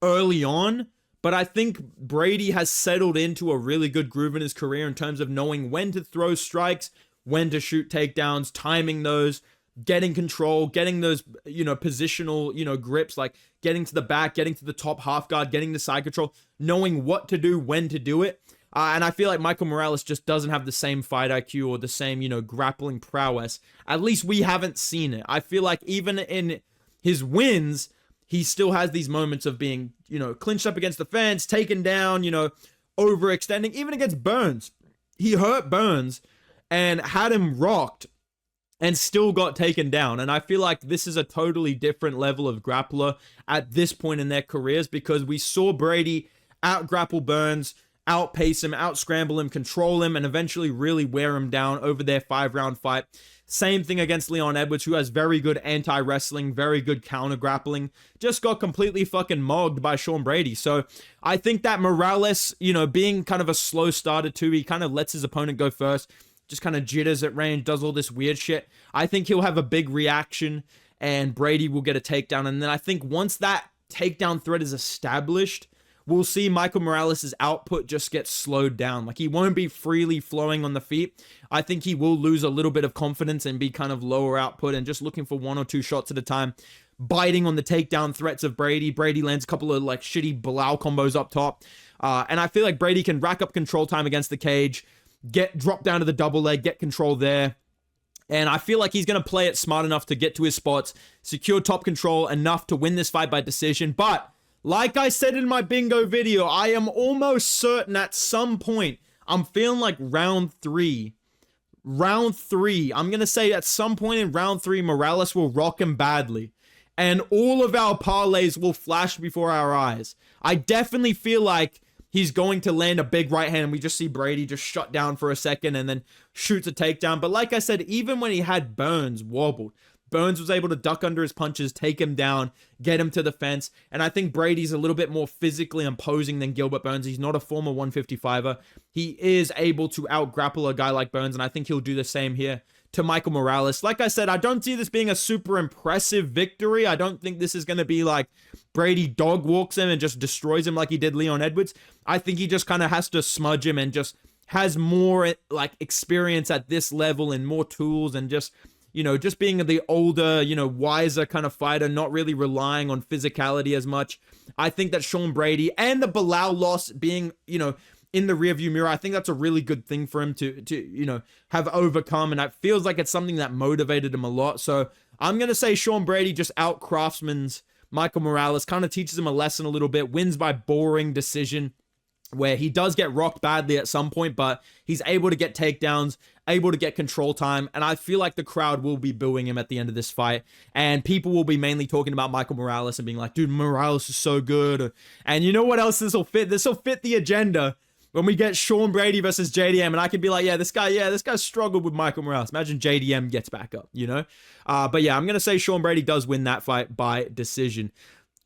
early on, but I think Brady has settled into a really good groove in his career in terms of knowing when to throw strikes, when to shoot takedowns, timing those, getting control, getting those, positional, grips, like getting to the back, getting to the top half guard, getting the side control, knowing what to do, when to do it. And I feel like Michael Morales just doesn't have the same fight IQ or the same, grappling prowess. At least we haven't seen it. I feel like even in his wins, he still has these moments of being, clinched up against the fence, taken down, overextending. Even against Burns, he hurt Burns and had him rocked and still got taken down. And I feel like this is a totally different level of grappler at this point in their careers, because we saw Brady out-grapple Burns, outpace him, out-scramble him, control him, and eventually really wear him down over their 5-round fight. Same thing against Leon Edwards, who has very good anti-wrestling, very good counter-grappling. Just got completely fucking mogged by Sean Brady. So I think that Morales, being kind of a slow starter too, he kind of lets his opponent go first, just kind of jitters at range, does all this weird shit. I think he'll have a big reaction, and Brady will get a takedown. And then I think once that takedown threat is established, we'll see Michael Morales' output just get slowed down. Like, he won't be freely flowing on the feet. I think he will lose a little bit of confidence and be kind of lower output and just looking for 1 or 2 shots at a time, biting on the takedown threats of Brady. Brady lands a couple of like shitty blow combos up top. And I feel like Brady can rack up control time against the cage, drop down to the double leg, get control there. And I feel like he's going to play it smart enough to get to his spots, secure top control enough to win this fight by decision. But like I said in my bingo video, I am almost certain at some point, I'm feeling like round three, I'm going to say at some point in round 3, Morales will rock him badly. And all of our parlays will flash before our eyes. I definitely feel like he's going to land a big right hand, and we just see Brady just shut down for a second and then shoots a takedown. But like I said, even when he had Burns wobbled, Burns was able to duck under his punches, take him down, get him to the fence. And I think Brady's a little bit more physically imposing than Gilbert Burns. He's not a former 155er. He is able to out-grapple a guy like Burns, and I think he'll do the same here to Michael Morales. Like I said, I don't see this being a super impressive victory. I don't think this is going to be like Brady dog walks him and just destroys him like he did Leon Edwards. I think he just kind of has to smudge him and just has more like experience at this level and more tools and just being the older, wiser kind of fighter, not really relying on physicality as much. I think that Sean Brady and the Bilal loss being, in the rearview mirror, I think that's a really good thing for him to have overcome. And it feels like it's something that motivated him a lot. So I'm going to say Sean Brady just out-craftsmans Michael Morales, kind of teaches him a lesson a little bit, wins by boring decision, where he does get rocked badly at some point, but he's able to get takedowns, able to get control time, and I feel like the crowd will be booing him at the end of this fight, and people will be mainly talking about Michael Morales and being like, dude, Morales is so good. And you know what else this will fit? This will fit the agenda when we get Sean Brady versus JDM, and I can be like, this guy struggled with Michael Morales. Imagine JDM gets back up, But yeah, I'm going to say Sean Brady does win that fight by decision.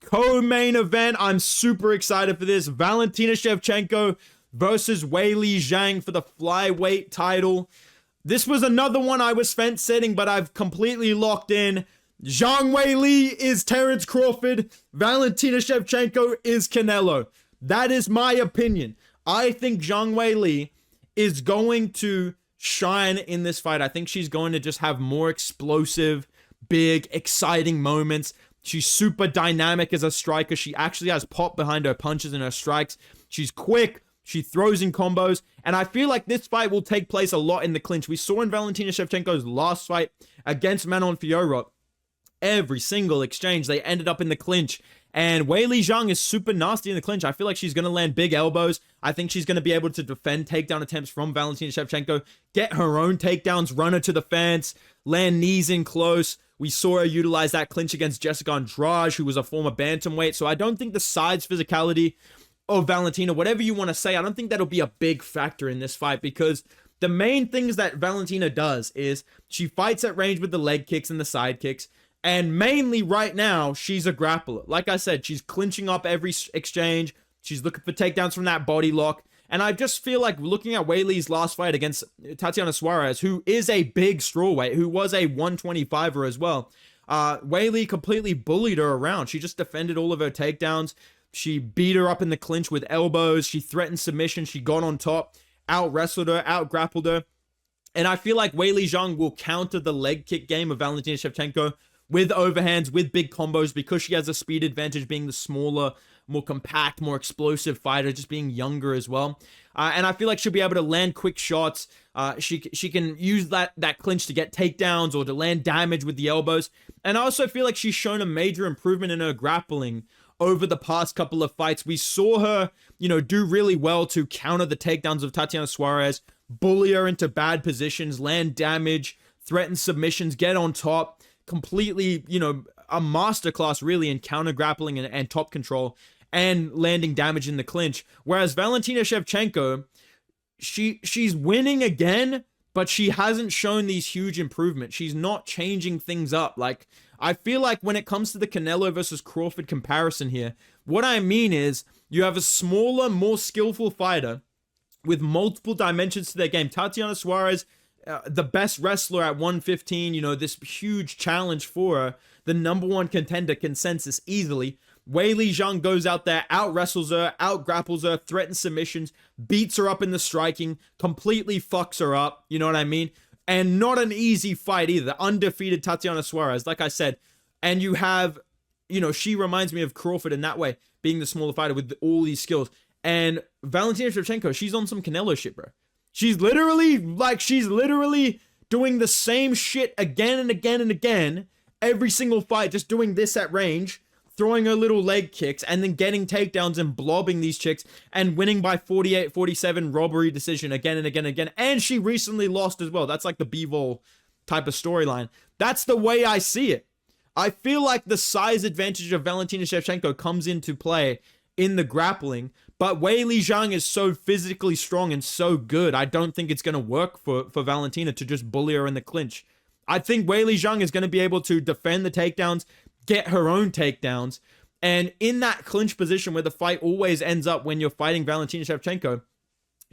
Co-main event, I'm super excited for this. Valentina Shevchenko versus Weili Zhang for the flyweight title. This was another one I was fence sitting, but I've completely locked in. Zhang Weili is Terence Crawford. Valentina Shevchenko is Canelo. That is my opinion. I think Zhang Weili is going to shine in this fight. I think she's going to just have more explosive, big, exciting moments. She's super dynamic as a striker. She actually has pop behind her punches and her strikes. She's quick. She throws in combos. And I feel like this fight will take place a lot in the clinch. We saw in Valentina Shevchenko's last fight against Manon Fiorot, every single exchange, they ended up in the clinch. And Weili Zhang is super nasty in the clinch. I feel like she's going to land big elbows. I think she's going to be able to defend takedown attempts from Valentina Shevchenko, get her own takedowns, run her to the fence, land knees in close. We saw her utilize that clinch against Jessica Andrade, who was a former bantamweight. So I don't think the size physicality of Valentina, whatever you want to say, I don't think that'll be a big factor in this fight, because the main things that Valentina does is she fights at range with the leg kicks and the side kicks. And mainly right now, she's a grappler. Like I said, she's clinching up every exchange. She's looking for takedowns from that body lock. And I just feel like looking at Weili's last fight against Tatiana Suarez, who is a big strawweight, who was a 125er as well, Weili completely bullied her around. She just defended all of her takedowns. She beat her up in the clinch with elbows. She threatened submission. She got on top, out-wrestled her, out-grappled her. And I feel like Weili Zhang will counter the leg kick game of Valentina Shevchenko with overhands, with big combos, because she has a speed advantage being the smaller, more compact, more explosive fighter, just being younger as well. And I feel like she'll be able to land quick shots. She can use that clinch to get takedowns or to land damage with the elbows. And I also feel like she's shown a major improvement in her grappling over the past couple of fights. We saw her, do really well to counter the takedowns of Tatiana Suarez, bully her into bad positions, land damage, threaten submissions, get on top, completely, a masterclass really in counter grappling and top control and landing damage in the clinch. Whereas Valentina Shevchenko, she's winning again, but she hasn't shown these huge improvements. She's not changing things up. Like, I feel like when it comes to the Canelo versus Crawford comparison here, what I mean is you have a smaller, more skillful fighter with multiple dimensions to their game. Tatiana Suarez, the best wrestler at 115, this huge challenge for her, the number one contender consensus easily. Weili Zhang goes out there, out wrestles her, out grapples her, threatens submissions, beats her up in the striking, completely fucks her up, you know what I mean? And not an easy fight either. Undefeated Tatiana Suarez, like I said. And you have, she reminds me of Crawford in that way, being the smaller fighter with all these skills. And Valentina Shevchenko, she's on some Canelo shit, bro. She's literally doing the same shit again and again and again, every single fight, just doing this at range, throwing her little leg kicks, and then getting takedowns and blobbing these chicks, and winning by 48-47 robbery decision again and again and again. And she recently lost as well. That's like the B-Vol type of storyline. That's the way I see it. I feel like the size advantage of Valentina Shevchenko comes into play in the grappling, but Weili Zhang is so physically strong and so good, I don't think it's going to work for Valentina to just bully her in the clinch. I think Weili Zhang is going to be able to defend the takedowns, get her own takedowns, and in that clinch position where the fight always ends up when you're fighting Valentina Shevchenko,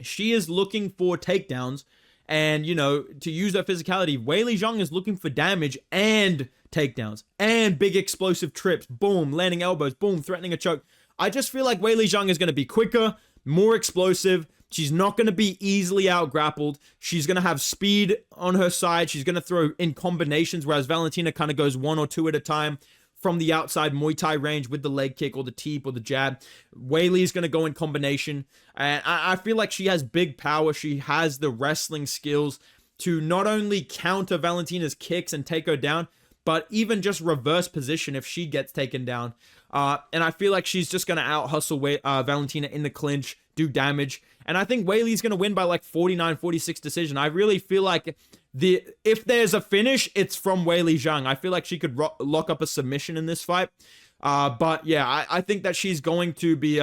she is looking for takedowns and, to use her physicality. Weili Zhang is looking for damage and takedowns and big explosive trips, boom, landing elbows, boom, threatening a choke. I just feel like Weili Zhang is going to be quicker, more explosive. She's not going to be easily out-grappled. She's going to have speed on her side. She's going to throw in combinations, whereas Valentina kind of goes one or two at a time from the outside Muay Thai range with the leg kick or the teep or the jab. Weili is going to go in combination. And I feel like she has big power. She has the wrestling skills to not only counter Valentina's kicks and take her down, but even just reverse position if she gets taken down. And I feel like she's just going to out-hustle Valentina in the clinch, do damage. And I think Weili's going to win by like 49-46 decision. I really feel like if there's a finish, it's from Weili Zhang. I feel like she could lock up a submission in this fight. But yeah, I think that she's going to be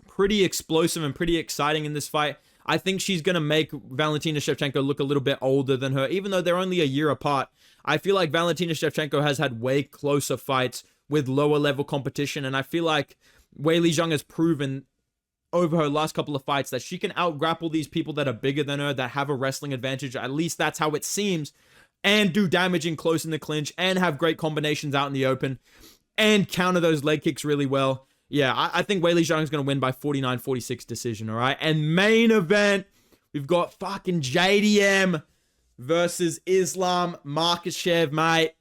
pretty explosive and pretty exciting in this fight. I think she's going to make Valentina Shevchenko look a little bit older than her, even though they're only a year apart. I feel like Valentina Shevchenko has had way closer fights with lower level competition, and I feel like Weili Zhang has proven over her last couple of fights that she can out-grapple these people that are bigger than her, that have a wrestling advantage. At least that's how it seems, and do damage in close in the clinch, and have great combinations out in the open, and counter those leg kicks really well. Yeah, I think Weili Zhang is going to win by 49-46 decision, all right? And main event, we've got fucking JDM versus Islam Makhachev, mate.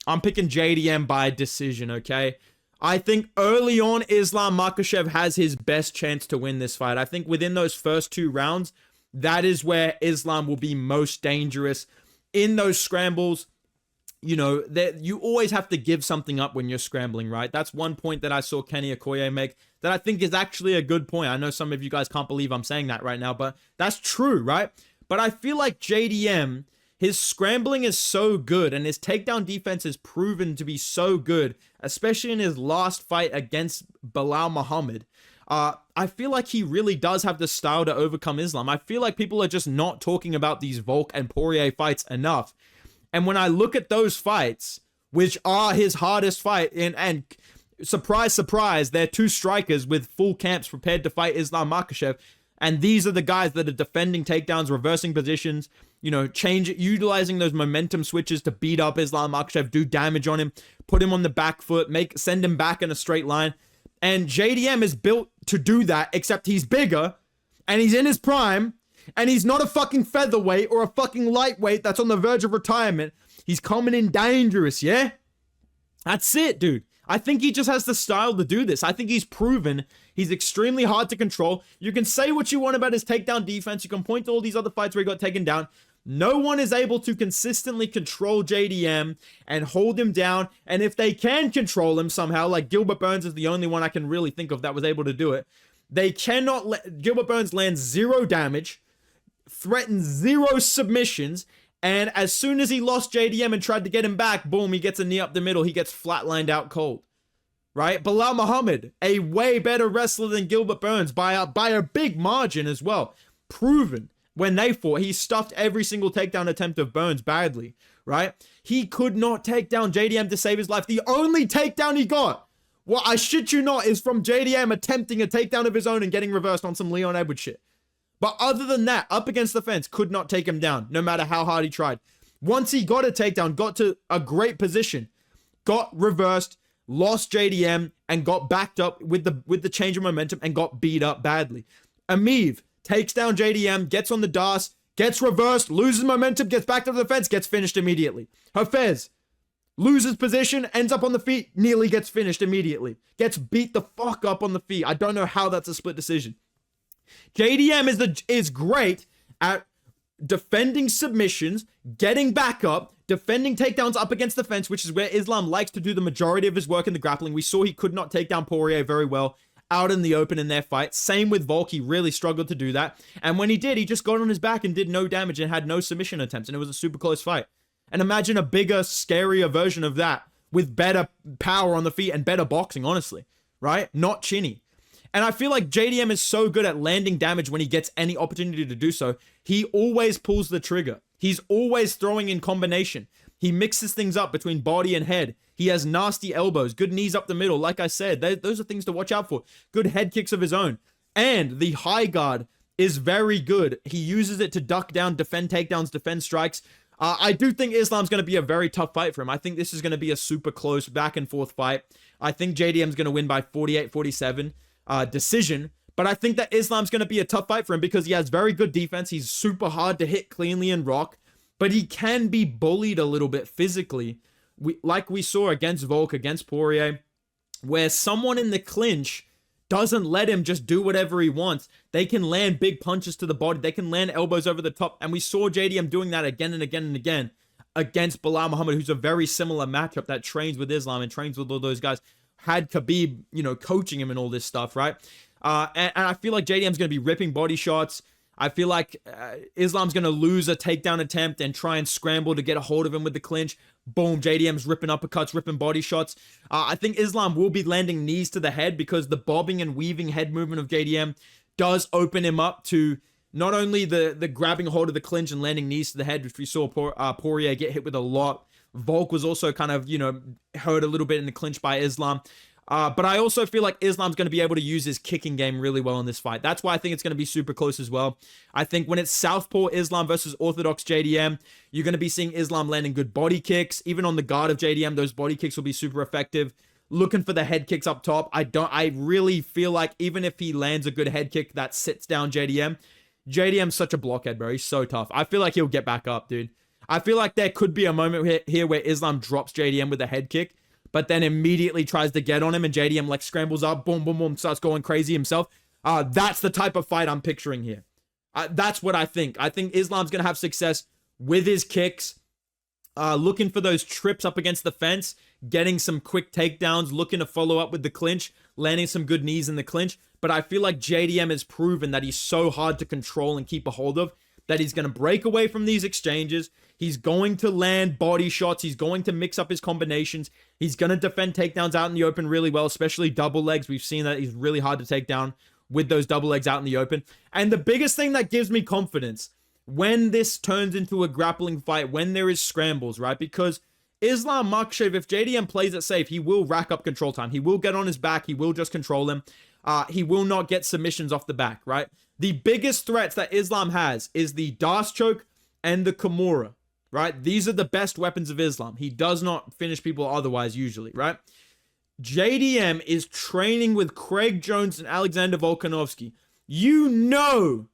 I'm picking JDM by decision, okay? I think early on, Islam Makhachev has his best chance to win this fight. I think within those first 2 rounds, that is where Islam will be most dangerous. In those scrambles, you always have to give something up when you're scrambling, right? That's one point that I saw Kenny Okoye make that I think is actually a good point. I know some of you guys can't believe I'm saying that right now, but that's true, right? But I feel like JDM, his scrambling is so good, and his takedown defense is proven to be so good, especially in his last fight against Bilal Muhammad. I feel like he really does have the style to overcome Islam. I feel like people are just not talking about these Volk and Poirier fights enough. And when I look at those fights, which are his hardest fight, and surprise, surprise, they're 2 strikers with full camps prepared to fight Islam Makhachev, and these are the guys that are defending takedowns, reversing positions, utilizing those momentum switches to beat up Islam Makhachev, do damage on him, put him on the back foot, send him back in a straight line. And JDM is built to do that, except he's bigger, and he's in his prime, And he's not a fucking featherweight or a fucking lightweight that's on the verge of retirement. He's coming in dangerous, yeah? That's it, dude. I think he just has the style to do this. I think he's proven he's extremely hard to control. You can say what you want about his takedown defense. You can point to all these other fights where he got taken down. No one is able to consistently control JDM and hold him down. And if they can control him somehow, like Gilbert Burns is the only one I can really think of that was able to do it. They cannot let Gilbert Burns land 0 damage, threaten 0 submissions, and as soon as he lost JDM and tried to get him back, boom, he gets a knee up the middle. He gets flatlined out cold, right? Belal Muhammad, a way better wrestler than Gilbert Burns by a big margin as well. Proven when they fought, he stuffed every single takedown attempt of Burns badly, right? He could not take down JDM to save his life. The only takedown he got, well, I shit you not, is from JDM attempting a takedown of his own and getting reversed on some Leon Edwards shit. But other than that, up against the fence, could not take him down, no matter how hard he tried. Once he got a takedown, got to a great position, got reversed, lost JDM, and got backed up with the change of momentum and got beat up badly. Ameev takes down JDM, gets on the DAS, gets reversed, loses momentum, gets back to the fence, gets finished immediately. Hafez loses position, ends up on the feet, nearly gets finished immediately. Gets beat the fuck up on the feet. I don't know how that's a split decision. JDM is great at defending submissions, getting back up, defending takedowns up against the fence, which is where Islam likes to do the majority of his work in the grappling. We saw he could not take down Poirier very well out in the open in their fight. Same with Volk, he really struggled to do that. And when he did, he just got on his back and did no damage and had no submission attempts, and it was a super close fight. And imagine a bigger, scarier version of that with better power on the feet and better boxing, honestly, right? Not chinny. And I feel like JDM is so good at landing damage when he gets any opportunity to do so. He always pulls the trigger. He's always throwing in combination. He mixes things up between body and head. He has nasty elbows, good knees up the middle. Like I said, those are things to watch out for. Good head kicks of his own. And the high guard is very good. He uses it to duck down, defend takedowns, defend strikes. I do think Islam's going to be a very tough fight for him. I think this is going to be a super close back and forth fight. I think JDM's going to win by 48-47. Decision, but I think that Islam's going to be a tough fight for him because he has very good defense. He's super hard to hit cleanly and rock, but he can be bullied a little bit physically, like we saw against Volk, against Poirier, where someone in the clinch doesn't let him just do whatever he wants. They can land big punches to the body. They can land elbows over the top, and we saw JDM doing that again and again and again against Belal Muhammad, who's a very similar matchup that trains with Islam and trains with all those guys. Had Khabib, coaching him and all this stuff, right? And I feel like JDM's going to be ripping body shots. I feel like Islam's going to lose a takedown attempt and try and scramble to get a hold of him with the clinch. Boom, JDM's ripping uppercuts, ripping body shots. I think Islam will be landing knees to the head because the bobbing and weaving head movement of JDM does open him up to not only the grabbing hold of the clinch and landing knees to the head, which we saw Poirier get hit with a lot. Volk was also kind of, hurt a little bit in the clinch by Islam. But I also feel like Islam's going to be able to use his kicking game really well in this fight. That's why I think it's going to be super close as well. I think when it's Southpaw Islam versus Orthodox JDM, you're going to be seeing Islam landing good body kicks. Even on the guard of JDM, those body kicks will be super effective. Looking for the head kicks up top. I really feel like even if he lands a good head kick that sits down JDM's such a blockhead, bro. He's so tough. I feel like he'll get back up, dude. I feel like there could be a moment here where Islam drops JDM with a head kick, but then immediately tries to get on him and JDM like scrambles up, boom, boom, boom, starts going crazy himself. That's the type of fight I'm picturing here. That's what I think. I think Islam's going to have success with his kicks, looking for those trips up against the fence, getting some quick takedowns, looking to follow up with the clinch, landing some good knees in the clinch. But I feel like JDM has proven that he's so hard to control and keep a hold of that he's going to break away from these exchanges. He's going to land body shots. He's going to mix up his combinations. He's going to defend takedowns out in the open really well, especially double legs. We've seen that he's really hard to take down with those double legs out in the open. And the biggest thing that gives me confidence when this turns into a grappling fight, when there is scrambles, right? Because Islam Makhachev, if JDM plays it safe, he will rack up control time. He will get on his back. He will just control him. He will not get submissions off the back, right? The biggest threats that Islam has is the Das choke and the Kimura, right? These are the best weapons of Islam. He does not finish people otherwise usually, right? JDM is training with Craig Jones and Alexander Volkanovski. You know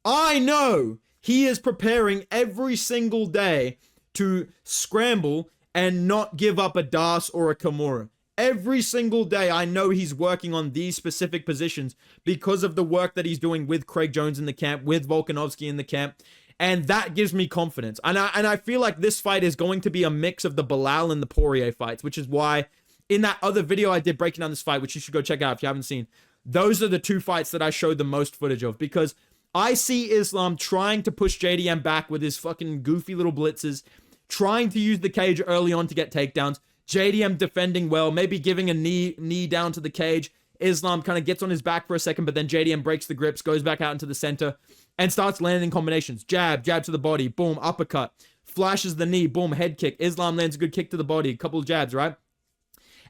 I know he is preparing every single day to scramble and not give up a Das or a Kimura. Every single day, I know he's working on these specific positions because of the work that he's doing with Craig Jones in the camp, with Volkanovski in the camp. And that gives me confidence. And I feel like this fight is going to be a mix of the Belal and the Poirier fights, which is why in that other video I did breaking down this fight, which you should go check out if you haven't seen, those are the two fights that I showed the most footage of, because I see Islam trying to push JDM back with his fucking goofy little blitzes, trying to use the cage early on to get takedowns. JDM defending well, maybe giving a knee down to the cage. Islam kind of gets on his back for a second, but then JDM breaks the grips, goes back out into the center, and starts landing combinations. Jab to the body, boom, uppercut. Flashes the knee, boom, head kick. Islam lands a good kick to the body, a couple of jabs, right?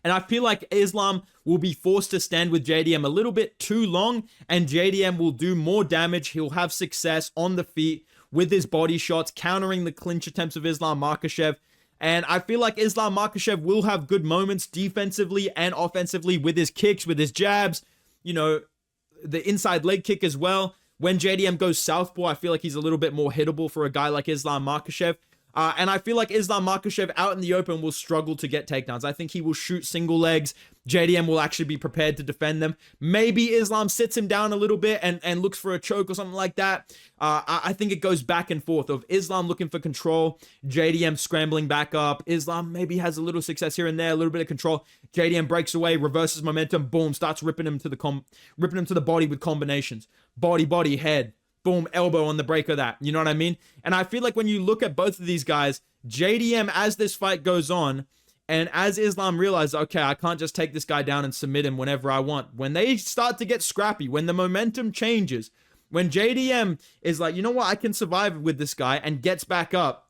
And I feel like Islam will be forced to stand with JDM a little bit too long, and JDM will do more damage. He'll have success on the feet with his body shots, countering the clinch attempts of Islam Makhachev. And I feel like Islam Makhachev will have good moments defensively and offensively with his kicks, with his jabs, you know, the inside leg kick as well. When JDM goes southpaw, I feel like he's a little bit more hittable for a guy like Islam Makhachev. And I feel like Islam Makhachev out in the open will struggle to get takedowns. I think he will shoot single legs. JDM will actually be prepared to defend them. Maybe Islam sits him down a little bit and looks for a choke or something like that. I think it goes back and forth of Islam looking for control, JDM scrambling back up. Islam maybe has a little success here and there, a little bit of control. JDM breaks away, reverses momentum, boom, starts ripping him to the body with combinations. Body, head. Boom, elbow on the break of that. You know what I mean? And I feel like when you look at both of these guys, JDM, as this fight goes on, and as Islam realizes, okay, I can't just take this guy down and submit him whenever I want. When they start to get scrappy, when the momentum changes, when JDM is like, you know what, I can survive with this guy, and gets back up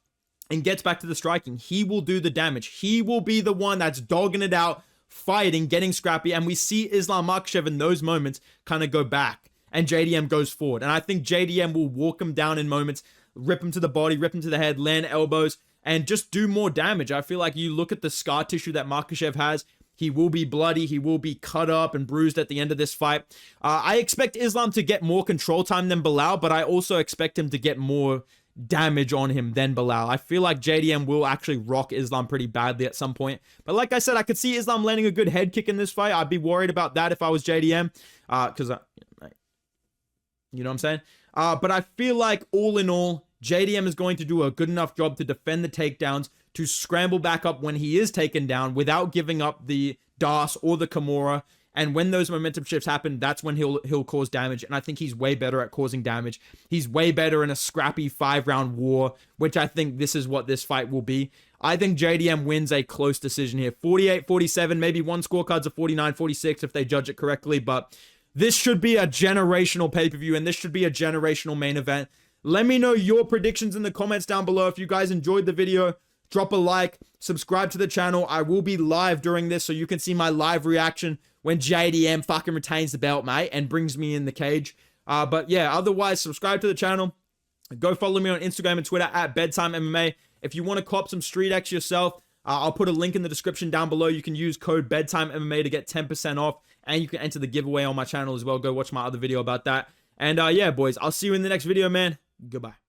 and gets back to the striking, he will do the damage. He will be the one that's dogging it out, fighting, getting scrappy. And we see Islam Makhachev in those moments kind of go back. And JDM goes forward. And I think JDM will walk him down in moments, rip him to the body, rip him to the head, land elbows, and just do more damage. I feel like you look at the scar tissue that Makhachev has, he will be bloody, he will be cut up and bruised at the end of this fight. I expect Islam to get more control time than Belal, but I also expect him to get more damage on him than Belal. I feel like JDM will actually rock Islam pretty badly at some point. But like I said, I could see Islam landing a good head kick in this fight. I'd be worried about that if I was JDM, because you know what I'm saying? But I feel like all in all, JDM is going to do a good enough job to defend the takedowns, to scramble back up when he is taken down without giving up the Das or the Kimura. And when those momentum shifts happen, that's when he'll cause damage. And I think he's way better at causing damage. He's way better in a scrappy 5-round war, which I think this is what this fight will be. I think JDM wins a close decision here. 48-47, maybe one scorecard's a 49-46 if they judge it correctly, but this should be a generational pay-per-view, and this should be a generational main event. Let me know your predictions in the comments down below. If you guys enjoyed the video, drop a like, subscribe to the channel. I will be live during this, so you can see my live reaction when JDM fucking retains the belt, mate, and brings me in the cage. But yeah, otherwise, subscribe to the channel. Go follow me on Instagram and Twitter at Bedtime MMA. If you want to cop some Street X yourself, I'll put a link in the description down below. You can use code Bedtime MMA to get 10% off. And you can enter the giveaway on my channel as well. Go watch my other video about that. And yeah, boys, I'll see you in the next video, man. Goodbye.